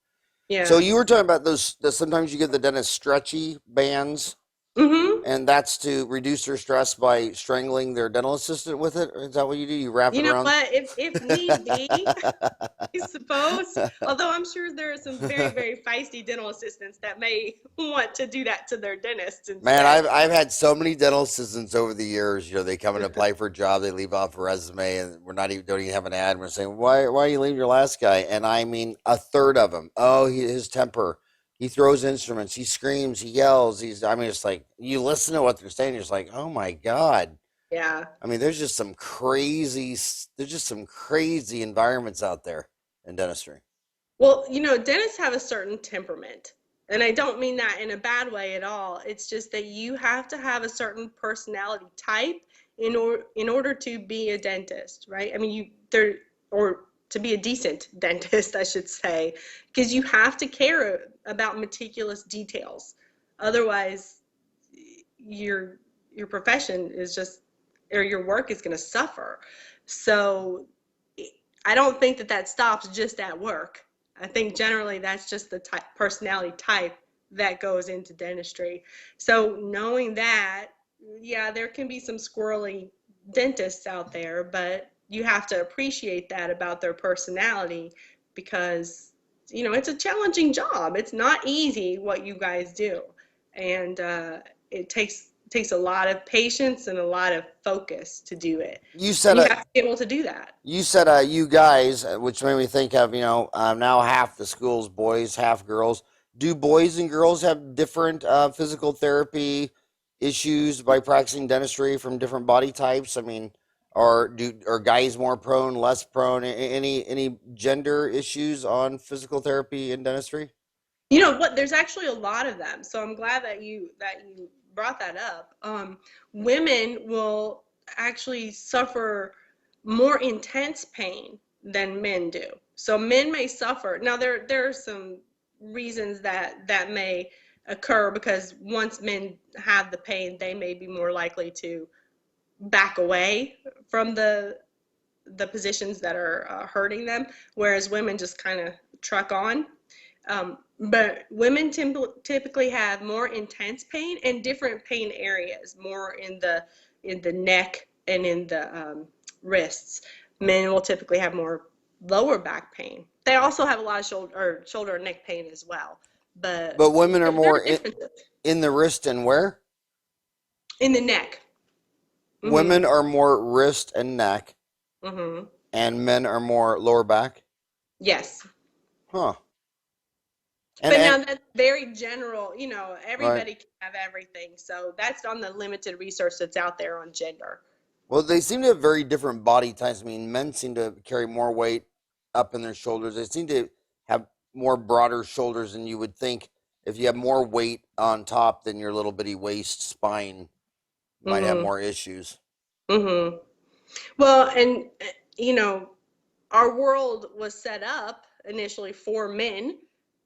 Speaker 1: So
Speaker 2: Yeah.
Speaker 1: you were talking about those, sometimes you give the dentist stretchy bands,
Speaker 2: Mm-hmm.
Speaker 1: and that's to reduce their stress by strangling their dental assistant with it. Is that what you do? You wrap
Speaker 2: You
Speaker 1: it
Speaker 2: know
Speaker 1: around?
Speaker 2: what? If need be, I suppose. Although I'm sure there are some very, very feisty dental assistants that may want to do that to their dentists
Speaker 1: Man,
Speaker 2: instead.
Speaker 1: I've had so many dental assistants over the years. They come and apply for a job, they leave off a resume, and we're not even don't even have an ad. And we're saying, why are you leaving your last guy? And I mean, a third of them. Oh, his temper. He throws instruments. He screams. He yells. I mean, it's like you listen to what they're saying. You're just like, oh my god.
Speaker 2: Yeah.
Speaker 1: I mean, there's just some crazy environments out there in dentistry.
Speaker 2: Well, dentists have a certain temperament. And I don't mean that in a bad way at all. It's just that you have to have a certain personality type in order to be a dentist, right? I mean, or to be a decent dentist, I should say, because you have to care about meticulous details. Otherwise, your your profession is just, or your work is going to suffer. So I don't think that stops just at work. I think generally that's just the personality type that goes into dentistry. So knowing that, yeah, there can be some squirrely dentists out there, but you have to appreciate that about their personality, because it's a challenging job. It's not easy what you guys do, and it takes a lot of patience and a lot of focus to do it,
Speaker 1: You
Speaker 2: and
Speaker 1: said
Speaker 2: you have to be able to do that.
Speaker 1: you guys, which made me think of, now half the school's boys, half girls. Do boys and girls have different physical therapy issues by practicing dentistry from different body types? I mean, are guys more prone, less prone? Any gender issues on physical therapy in dentistry?
Speaker 2: You know what? There's actually a lot of them. So I'm glad that you brought that up. Women will actually suffer more intense pain than men do. So men may suffer. Now there are some reasons that may occur, because once men have the pain, they may be more likely to back away from the positions that are hurting them, whereas women just kind of truck on. But women typically have more intense pain and different pain areas, more in the neck and in the wrists. Men will typically have more lower back pain. They also have a lot of shoulder and neck pain as well. But
Speaker 1: But women are
Speaker 2: there
Speaker 1: more
Speaker 2: are differences
Speaker 1: in the wrist and where?
Speaker 2: in the neck.
Speaker 1: Women
Speaker 2: Mhm.
Speaker 1: are more wrist and neck,
Speaker 2: Mhm.
Speaker 1: and men are more lower back.
Speaker 2: Yes.
Speaker 1: Huh.
Speaker 2: But
Speaker 1: And
Speaker 2: now that's very general.
Speaker 1: right.
Speaker 2: Everybody can have everything. So that's on the limited research that's out there on gender.
Speaker 1: Well, they seem to have very different body types. I mean, men seem to carry more weight up in their shoulders. They seem to have more broader shoulders than you would think. If you have more weight on top, than your little bitty waist spine might have
Speaker 2: Mhm.
Speaker 1: more issues.
Speaker 2: Mhm. Well, and you know, our world was set up initially for men.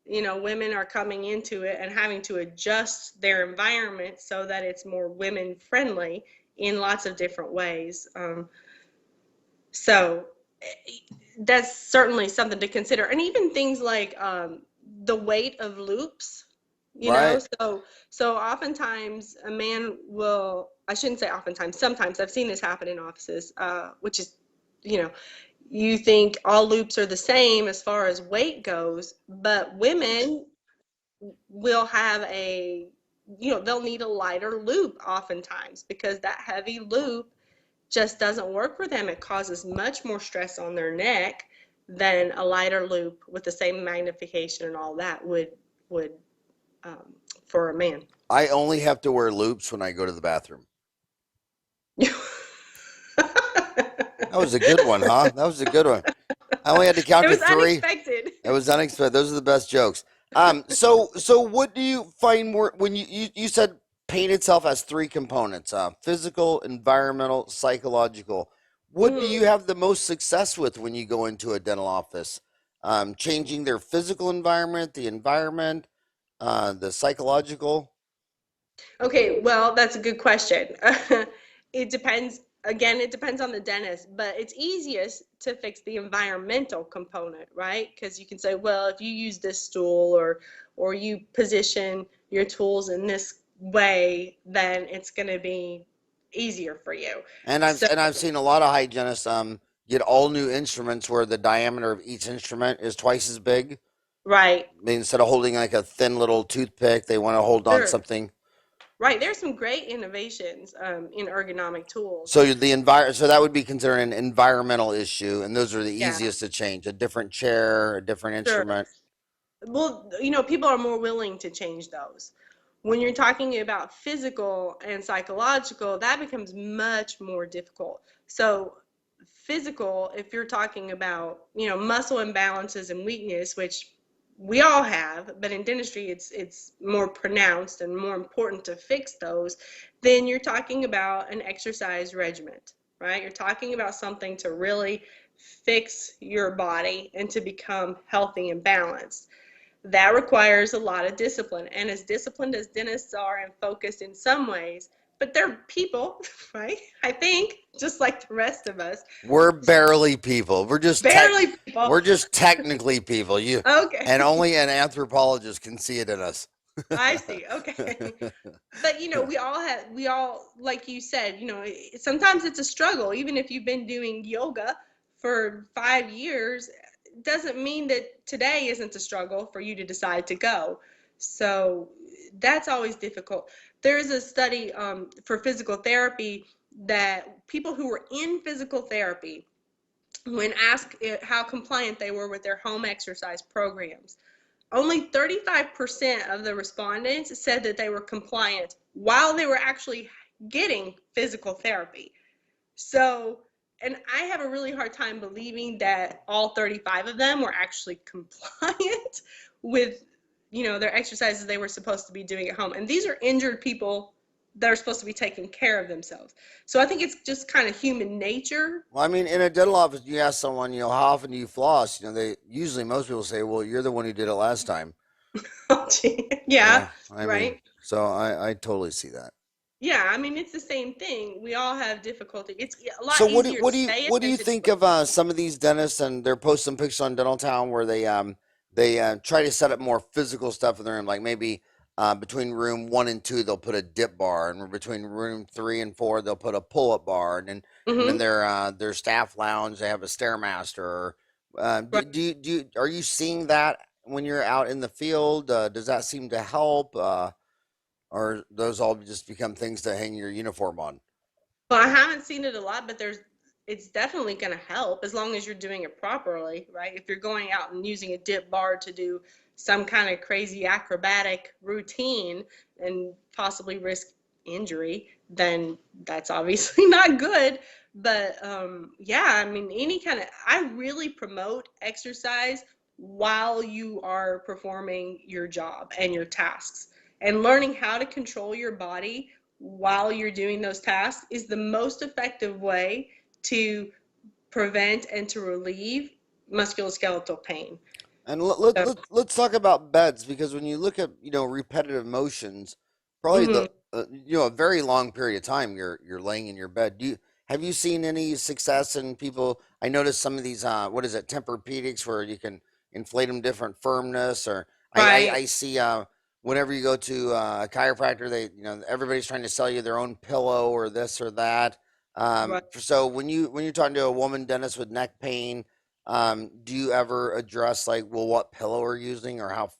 Speaker 2: Women are coming into it and having to adjust their environment so that it's more women friendly in lots of different ways. So that's certainly something to consider. And even things like the weight of loops,
Speaker 1: Right.
Speaker 2: so oftentimes a man will, I shouldn't say oftentimes, sometimes I've seen this happen in offices, which is, you know, you think all loops are the same as far as weight goes, but women will have they'll need a lighter loop oftentimes, because that heavy loop just doesn't work for them. It causes much more stress on their neck than a lighter loop with the same magnification and all that would um, for a man.
Speaker 1: I only have to wear loops when I go to the bathroom. That was a good one, huh? That was a good one. I only had to count
Speaker 2: It
Speaker 1: to
Speaker 2: was
Speaker 1: three.
Speaker 2: unexpected.
Speaker 1: It was unexpected. Those are the best jokes. So what do you find more when you said pain itself has three components: physical, environmental, psychological. What do
Speaker 2: Mhm.
Speaker 1: you have the most success with when you go into a dental office? changing their physical environment, the psychological?
Speaker 2: Okay, well, that's a good question. It depends. Again, it depends on the dentist, but it's easiest to fix the environmental component, right? Because you can say, well, if you use this stool or you position your tools in this way, then it's going to be easier for you.
Speaker 1: And I've
Speaker 2: So,
Speaker 1: and I've seen a lot of hygienists get all new instruments where the diameter of each instrument is twice as big.
Speaker 2: right,
Speaker 1: I mean, instead of holding like a thin little toothpick, they want to hold on
Speaker 2: sure,
Speaker 1: something.
Speaker 2: right. There's some great innovations in ergonomic tools.
Speaker 1: So that would be considered an environmental issue, and those are the
Speaker 2: Yeah,
Speaker 1: easiest to change. A different chair, a different
Speaker 2: sure.
Speaker 1: instrument.
Speaker 2: Well, people are more willing to change those. When you're talking about physical and psychological, that becomes much more difficult. So, physical, if you're talking about, muscle imbalances and weakness, which we all have, but in dentistry it's more pronounced and more important to fix those, then you're talking about an exercise regimen, right? You're talking about something to really fix your body and to become healthy and balanced. That requires a lot of discipline. And as disciplined as dentists are and focused in some ways, but they're people, right? I think, just like the rest of us,
Speaker 1: We're barely people.
Speaker 2: barely people.
Speaker 1: We're just technically people. You
Speaker 2: Okay,
Speaker 1: and only an anthropologist can see it in us.
Speaker 2: I see. Okay. But we all, like you said, sometimes it's a struggle. Even if you've been doing yoga for 5 years, it doesn't mean that today isn't a struggle for you to decide to go. So that's always difficult. There's a study for physical therapy that people who were in physical therapy, when asked how compliant they were with their home exercise programs, only 35% of the respondents said that they were compliant while they were actually getting physical therapy. So, and I have a really hard time believing that all 35 of them were actually compliant with, their exercises they were supposed to be doing at home. And these are injured people that are supposed to be taking care of themselves. So I think it's just kind of human nature.
Speaker 1: Well, I mean, in a dental office, you ask someone, how often do you floss? They usually most people say, well, you're the one who did it last time.
Speaker 2: Yeah,
Speaker 1: I mean,
Speaker 2: right.
Speaker 1: so I totally see that.
Speaker 2: Yeah, I mean, it's the same thing. We all have difficulty. It's a
Speaker 1: So
Speaker 2: lot easier to say it
Speaker 1: what do
Speaker 2: than
Speaker 1: you
Speaker 2: to do
Speaker 1: think
Speaker 2: it.
Speaker 1: of some of these dentists and they're posting pictures on Dental Town where they try to set up more physical stuff in the room, like maybe between room 1 and 2 they'll put a dip bar, and between room 3 and 4 they'll put a pull up bar, and then
Speaker 2: Hmm.
Speaker 1: their staff lounge they have a stairmaster.
Speaker 2: Right.
Speaker 1: Are you seeing that when you're out in the field? Does that seem to help, or those all just become things to hang your uniform on?
Speaker 2: Well, I haven't seen it a lot, but it's definitely going to help as long as you're doing it properly, right? If you're going out and using a dip bar to do some kind of crazy acrobatic routine and possibly risk injury, then that's obviously not good. But yeah, I mean, I really promote exercise while you are performing your job and your tasks. And learning how to control your body while you're doing those tasks is the most effective way to prevent and to relieve musculoskeletal pain.
Speaker 1: And
Speaker 2: So,
Speaker 1: let's talk about beds, because when you look at repetitive motions, probably
Speaker 2: mhm.
Speaker 1: a very long period of time you're laying in your bed. Have you seen any success in people? I noticed some of these what is it, Tempur-Pedics, where you can inflate them different firmness, or
Speaker 2: Right,
Speaker 1: I see whenever you go to a chiropractor, they everybody's trying to sell you their own pillow or this or that.
Speaker 2: right.
Speaker 1: So when you're talking to a woman dentist with neck pain, do you ever address, like, well, what pillow are you using, or how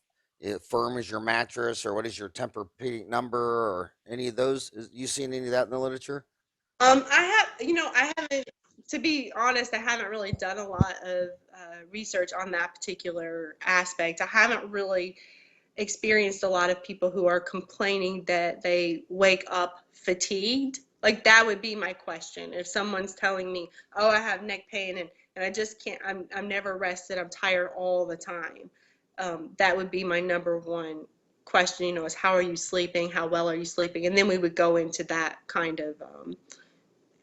Speaker 1: firm is your mattress, or what is your Tempur-Pedic number, or any of those? You seen any of that in the literature?
Speaker 2: I haven't, to be honest, I haven't really done a lot of research on that particular aspect. I haven't really experienced a lot of people who are complaining that they wake up fatigued. Like that would be my question. If someone's telling me, "Oh, I have neck pain and I just can't. I'm never rested. I'm tired all the time." That would be my number one question. Is how are you sleeping? How well are you sleeping? And then we would go into that kind of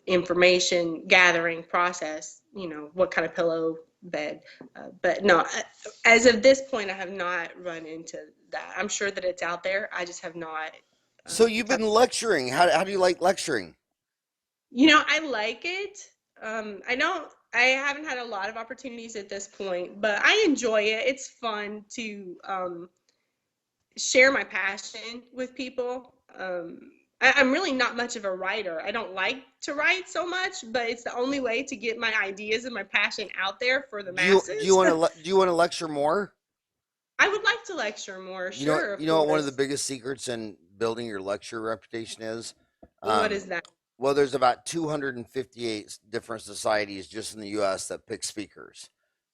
Speaker 2: information gathering process. What kind of pillow bed. But no, as of this point, I have not run into that. I'm sure that it's out there. I just have not.
Speaker 1: So you've
Speaker 2: Come.
Speaker 1: been lecturing. How do you like lecturing?
Speaker 2: I like it. I don't. I haven't had a lot of opportunities at this point, but I enjoy it. It's fun to share my passion with people. I'm really not much of a writer. I don't like to write so much, but it's the only way to get my ideas and my passion out there for the
Speaker 1: Do you
Speaker 2: masses.
Speaker 1: want to do you want to lecture more?
Speaker 2: I would like to lecture more, sure,
Speaker 1: You
Speaker 2: of
Speaker 1: know what one of the
Speaker 2: course.
Speaker 1: biggest secrets in building your lecture reputation is?
Speaker 2: What
Speaker 1: Um,
Speaker 2: is that?
Speaker 1: well, there's about 258 different societies just in the U.S. that pick speakers,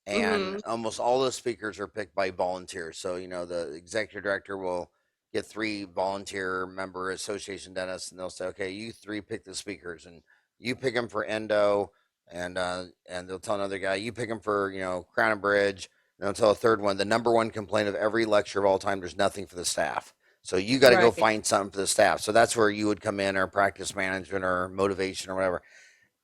Speaker 1: and
Speaker 2: Mm-hmm.
Speaker 1: almost all those speakers are picked by volunteers. So the executive director will get three volunteer member association dentists, and they'll say, "Okay, you three pick the speakers, and you pick them for endo." And they'll tell another guy, you pick them for crown and bridge. And they'll tell a third one, the number one complaint of every lecture of all time, there's nothing for the staff. So you got to go
Speaker 2: Right.
Speaker 1: find something for the staff. So that's where you would come in, or practice management, or motivation, or whatever.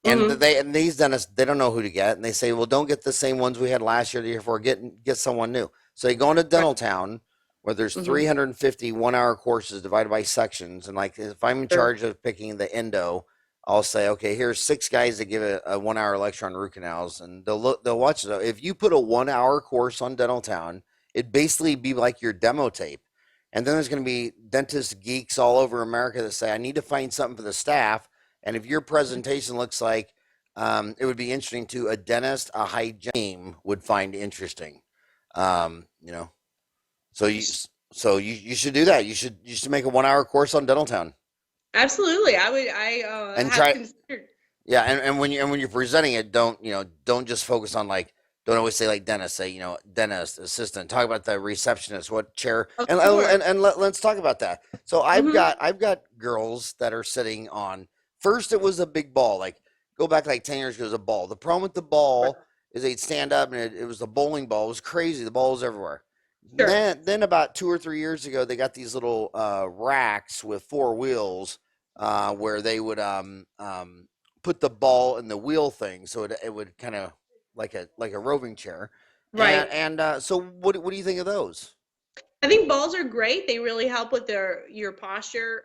Speaker 1: And
Speaker 2: Mm-hmm.
Speaker 1: these dentists, they don't know who to get, and they say, well, don't get the same ones we had last year, the year before. Get someone new. So you go into
Speaker 2: Right.
Speaker 1: Dental Town, where there's
Speaker 2: Mm-hmm.
Speaker 1: 350 one-hour courses divided by sections, and like if I'm in
Speaker 2: Sure.
Speaker 1: charge of picking the endo, I'll say, okay, here's six guys that give a 1 hour lecture on root canals, and they'll watch it. If you put a 1 hour course on Dental Town, it'd basically be like your demo tape. And then there's going to be dentist geeks all over America that say, I need to find something for the staff. And if your presentation looks like it would be interesting to a dentist, a hygiene would find interesting. Um, you know, so you should do that. You should make a 1 hour course on Dental Town
Speaker 2: Absolutely. I
Speaker 1: and
Speaker 2: have
Speaker 1: try.
Speaker 2: considered.
Speaker 1: Yeah, and when you're presenting it, don't just focus on, like, don't always say like dentist. Say dentist, assistant. Talk about the receptionist, what chair,
Speaker 2: Of
Speaker 1: and
Speaker 2: course.
Speaker 1: let's talk about that. So
Speaker 2: Mm-hmm.
Speaker 1: I've got girls that are sitting on. First, it was a big ball. Like, go back like 10 years ago, it was a ball. The problem with the ball is they'd stand up and it was a bowling ball. It was crazy. The ball was everywhere.
Speaker 2: Sure.
Speaker 1: Then about 2 or 3 years ago, they got these little racks with four wheels, where they would put the ball in the wheel thing, so it would kind of like a roving chair.
Speaker 2: Right.
Speaker 1: So what do you think of those?
Speaker 2: I think balls are great. They really help with your posture.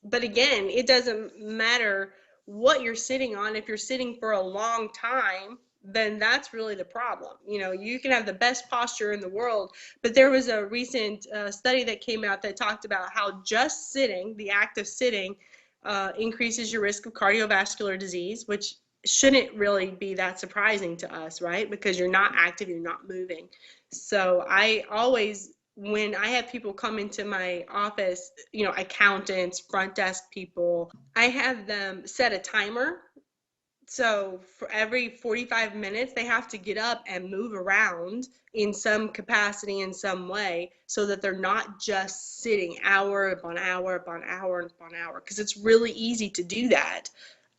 Speaker 2: But again, it doesn't matter what you're sitting on. If you're sitting for a long time, then that's really the problem. You can have the best posture in the world, but there was a recent study that came out that talked about how just sitting, the act of sitting, increases your risk of cardiovascular disease, which shouldn't really be that surprising to us, right? Because you're not active, you're not moving. So I always, when I have people come into my office, accountants, front desk people, I have them set a timer. So for every 45 minutes, they have to get up and move around in some capacity, in some way, so that they're not just sitting hour upon hour upon hour upon hour, because it's really easy to do that.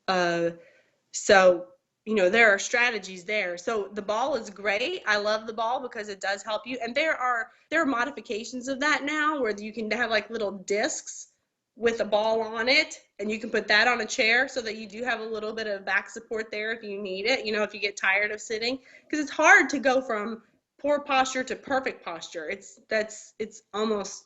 Speaker 2: Uh, so, there are strategies there. So the ball is great. I love the ball because it does help you. And there are modifications of that now where you can have like little discs with a ball on it, and you can put that on a chair so that you do have a little bit of back support there if you need it, if you get tired of sitting, because it's hard to go from poor posture to perfect posture. It's almost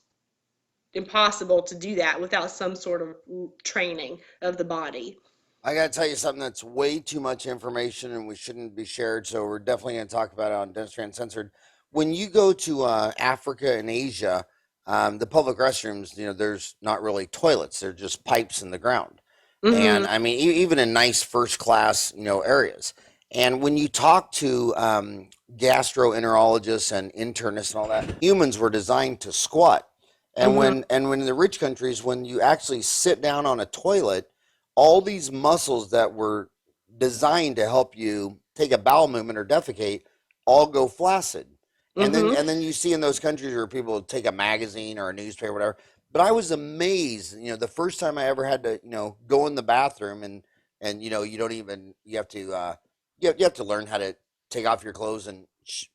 Speaker 2: impossible to do that without some sort of training of the body.
Speaker 1: I got to tell you something that's way too much information and we shouldn't be shared. So we're definitely going to talk about it on Dentistry Uncensored. When you go to Africa and Asia, the public restrooms, there's not really toilets; they're just pipes in the ground. And
Speaker 2: Mm-hmm.
Speaker 1: I mean, even in nice first class, areas. And when you talk to gastroenterologists and internists and all that, humans were designed to squat. And
Speaker 2: Mm-hmm.
Speaker 1: when in the rich countries, when you actually sit down on a toilet, all these muscles that were designed to help you take a bowel movement or defecate all go flaccid. And then
Speaker 2: Mm-hmm.
Speaker 1: and then you see in those countries where people take a magazine or a newspaper or whatever. But I was amazed, the first time I ever had to, go in the bathroom, and you don't even you have to you have to learn how to take off your clothes and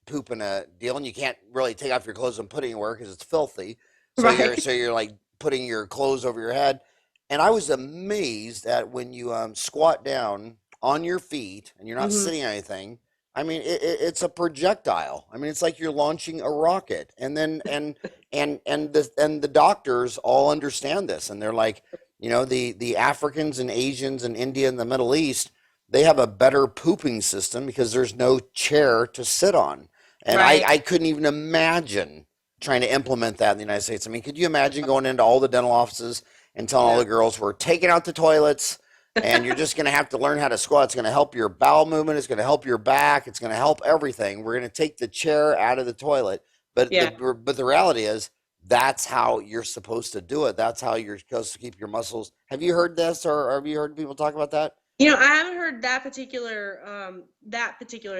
Speaker 1: poop in a deal, and you can't really take off your clothes and put it anywhere because it's filthy.
Speaker 2: Right.
Speaker 1: So you're like putting your clothes over your head, and I was amazed at when you squat down on your feet and you're not
Speaker 2: Mm-hmm.
Speaker 1: sitting on anything. I mean, it's a projectile. I mean, it's like you're launching a rocket, and then and the doctors all understand this, and they're like, the Africans and Asians and India and the Middle East, they have a better pooping system because there's no chair to sit on, and I
Speaker 2: Right.
Speaker 1: I couldn't even imagine trying to implement that in the United States. I mean, could you imagine going into all the dental offices and telling all
Speaker 2: No.
Speaker 1: the girls we're taking out the toilets? And you're just going to have to learn how to squat. It's going to help your bowel movement. It's going to help your back. It's going to help everything. We're going to take the chair out of the toilet. But
Speaker 2: Yeah.
Speaker 1: the reality is that's how you're supposed to do it. That's how you're supposed to keep your muscles. Have you heard this, or have you heard people talk about that?
Speaker 2: I haven't heard that particular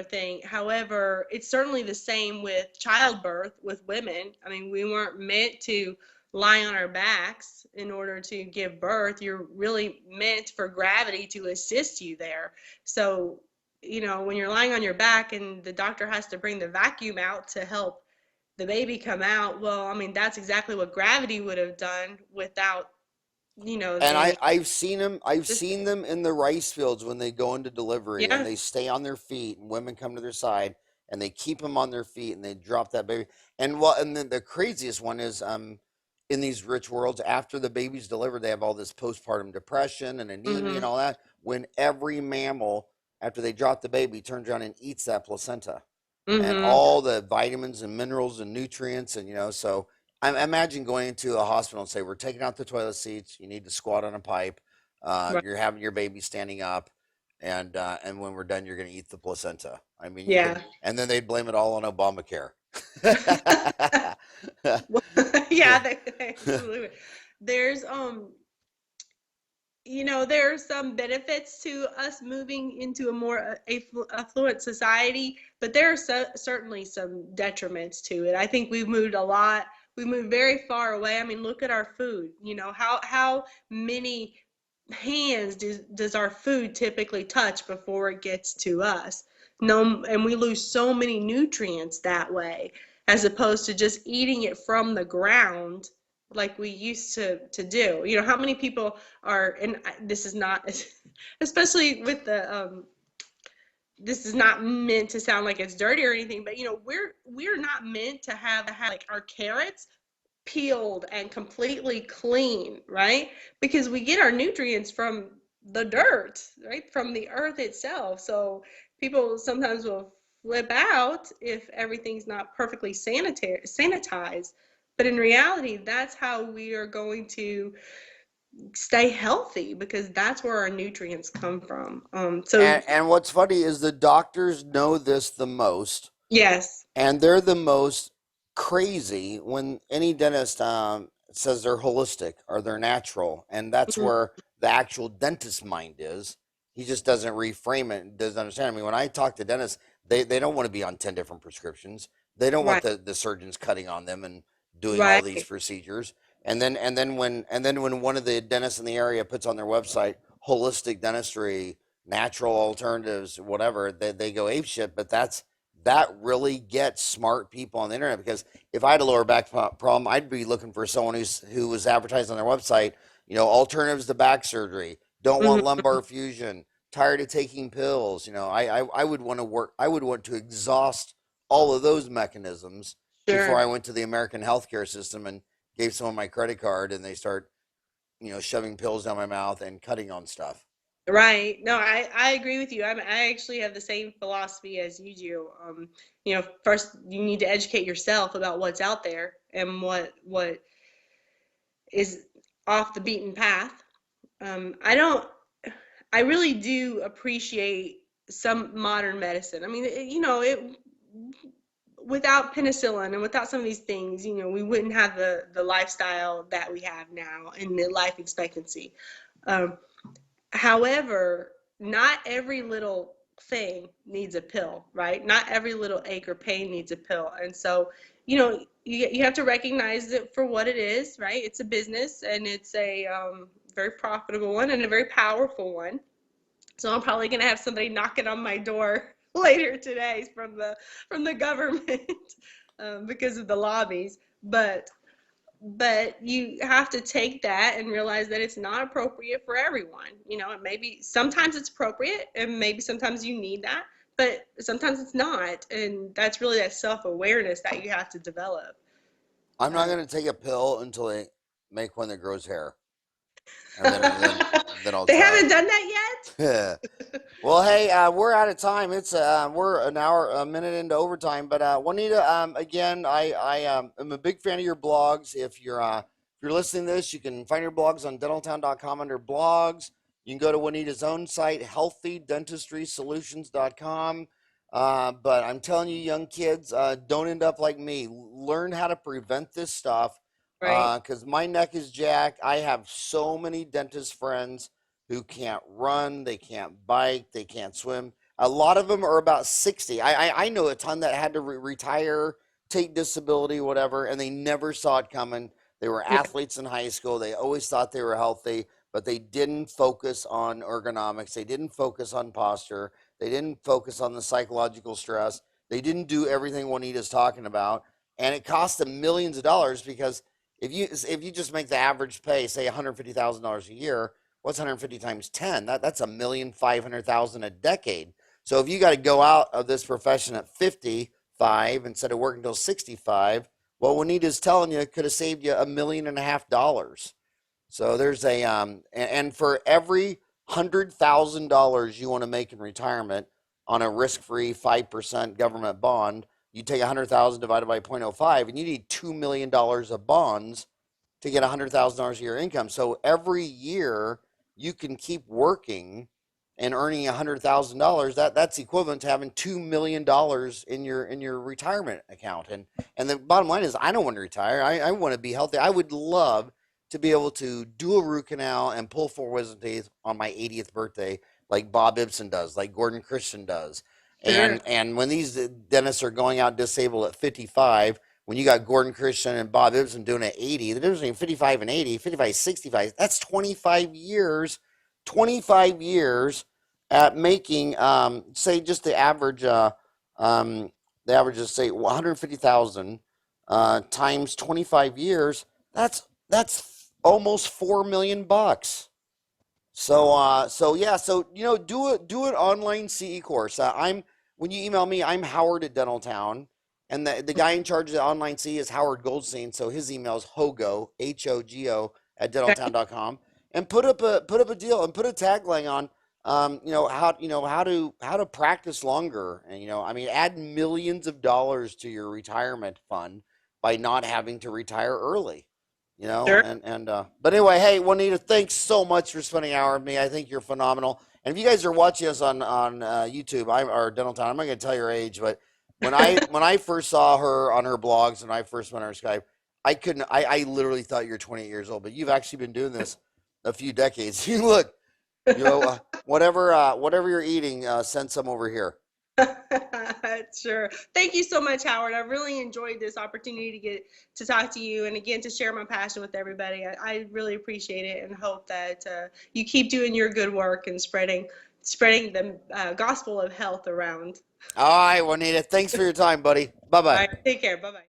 Speaker 2: thing. However, it's certainly the same with childbirth with women. I mean, we weren't meant to lie on our backs in order to give birth. You're really meant for gravity to assist you there. So, when you're lying on your back and the doctor has to bring the vacuum out to help the baby come out, well, I mean, that's exactly what gravity would have done without,
Speaker 1: And
Speaker 2: the
Speaker 1: I've seen them. I've
Speaker 2: this,
Speaker 1: seen them in the rice fields when they go into delivery and
Speaker 2: yeah.
Speaker 1: they stay on their feet, and women come to their side and they keep them on their feet and they drop that baby. And then the craziest one is in these rich worlds, after the baby's delivered, they have all this postpartum depression and anemia and
Speaker 2: Mhm.
Speaker 1: all that. When every mammal, after they drop the baby, turns around and eats that placenta and
Speaker 2: Mhm.
Speaker 1: all the vitamins and minerals and nutrients, and so I imagine going into a hospital and say, we're taking out the toilet seats, you need to squat on a pipe,
Speaker 2: Right.
Speaker 1: you're having your baby standing up, and when we're done you're going to eat the placenta. I mean, you
Speaker 2: Yeah.
Speaker 1: can, and then they'd blame it all on Obamacare.
Speaker 2: Yeah, they absolutely. There's there are some benefits to us moving into a more affluent society, but there are certainly some detriments to it. I think we've moved a lot. We moved very far away. I mean, look at our food. How many hands does our food typically touch before it gets to us? No, and we lose so many nutrients that way, as opposed to just eating it from the ground like we used to do. How many people are, and this is not, especially with the this is not meant to sound like it's dirty or anything, but we're not meant to have like our carrots peeled and completely clean, right? Because we get our nutrients from the dirt, right? From the earth itself. So people sometimes will flip out if everything's not perfectly sanitized. But in reality, that's how we are going to stay healthy, because that's where our nutrients come from. So
Speaker 1: and what's funny is the doctors know this the most,
Speaker 2: yes.
Speaker 1: and they're the most crazy when any dentist says they're holistic or they're natural, and that's
Speaker 2: Mhm.
Speaker 1: where the actual dentist mind is. He just doesn't reframe it and doesn't understand. I mean, when I talk to dentists, they don't want to be on 10 different prescriptions. They don't want
Speaker 2: Right.
Speaker 1: the surgeons cutting on them and doing all these
Speaker 2: Right.
Speaker 1: procedures. And then when one of the dentists in the area puts on their website holistic dentistry, natural alternatives, whatever, they go ape shit. But that really gets smart people on the internet, because if I had a lower back problem, I'd be looking for someone who was advertised on their website, alternatives to back surgery, don't want
Speaker 2: Mhm.
Speaker 1: lumbar fusion, tired of taking pills. I would want to work. I would want to exhaust all of those mechanisms before
Speaker 2: Sure.
Speaker 1: I went to the American healthcare system and gave someone my credit card and they start, shoving pills down my mouth and cutting on stuff.
Speaker 2: Right. No, I agree with you. I actually have the same philosophy as you do. First you need to educate yourself about what's out there and what is off the beaten path. I don't. I really do appreciate some modern medicine. I mean, it without penicillin and without some of these things, we wouldn't have the lifestyle that we have now and the life expectancy. Um, However, not every little thing needs a pill, right? Not every little ache or pain needs a pill. And so, you have to recognize it for what it is, right? It's a business, and it's a very profitable one and a very powerful one. So I'm probably going to have somebody knocking on my door later today from the government because of the lobbies. But you have to take that and realize that it's not appropriate for everyone. And maybe sometimes it's appropriate and maybe sometimes you need that, but sometimes it's not, and that's really that self-awareness that you have to develop.
Speaker 1: I'm not going to take a pill until they make one that grows hair, and then I'll
Speaker 2: They
Speaker 1: try
Speaker 2: haven't done that
Speaker 1: it. Well, hey, we're out of time. It's we're an hour, a minute into overtime. But Juanita, again, I am a big fan of your blogs. If you're listening to this, you can find your blogs on dentaltown.com under blogs. You can go to Juanita's own site, healthydentistrysolutions.com. But I'm telling you, young kids, don't end up like me. Learn how to prevent this stuff,
Speaker 2: yet? Right.
Speaker 1: because my neck is jacked. I have so many dentist friends who can't run, they can't bike, they can't swim. A lot of them are about 60. I know a ton that had to retire, take disability, whatever, and they never saw it coming. They were
Speaker 2: Yeah.
Speaker 1: athletes in high school. They always thought they were healthy, but they didn't focus on ergonomics. They didn't focus on posture. They didn't focus on the psychological stress. They didn't do everything Juanita's talking about. And it cost them millions of dollars because if you just make the average pay, say $150,000 a year, what's 150 times 10? That's $1,500,000 a decade. So if you got to go out of this profession at 55 instead of working until 65, well, Juanita's telling you it could have saved you $1.5 million. So there's and for every $100,000 you want to make in retirement on a risk-free 5% government bond, you take 100,000 divided by 0.05, and you need $2 million of bonds to get $100,000 a year income. So every year you can keep working and earning $100,000. That's equivalent to having $2 million in your retirement account. And the bottom line is, I don't want to retire. I want to be healthy. I would love to be able to do a root canal and pull 4 wisdom teeth on my 80th birthday, like Bob Ibsen does, like Gordon Christian does.
Speaker 2: Sure.
Speaker 1: And when these dentists are going out disabled at 55, when you got Gordon Christian and Bob Ibsen doing it at 80, the difference between 55 and 80, 55, 65, that's 25 years, 25 years at making, say, just the average is, say, 150,000 times 25 years. That's almost 4 million bucks. So yeah, so do an online CE course. I'm When you email me, I'm Howard at Dentaltown, and the guy in charge of the online CE is Howard Goldstein. So his email is Hogo Hogo at dentaltown.com, and put up a deal and put a tagline on, how to practice longer, and I mean, add millions of dollars to your retirement fund by not having to retire early.
Speaker 2: Sure.
Speaker 1: But anyway, hey, Juanita, thanks so much for spending an hour with me. I think you're phenomenal. And if you guys are watching us on YouTube, or Dental Town, I'm not going to tell your age, but when I first saw her on her blogs and I first went on her Skype, I literally thought you're 28 years old, but you've actually been doing this a few decades. You look, whatever you're eating, send some over here.
Speaker 2: Sure. Thank you so much, Howard. I really enjoyed this opportunity to get to talk to you and again to share my passion with everybody. I really appreciate it and hope that you keep doing your good work and spreading the gospel of health around.
Speaker 1: All right, Juanita, thanks for your time, buddy. Bye
Speaker 2: All
Speaker 1: bye.
Speaker 2: right. Take care. Bye bye.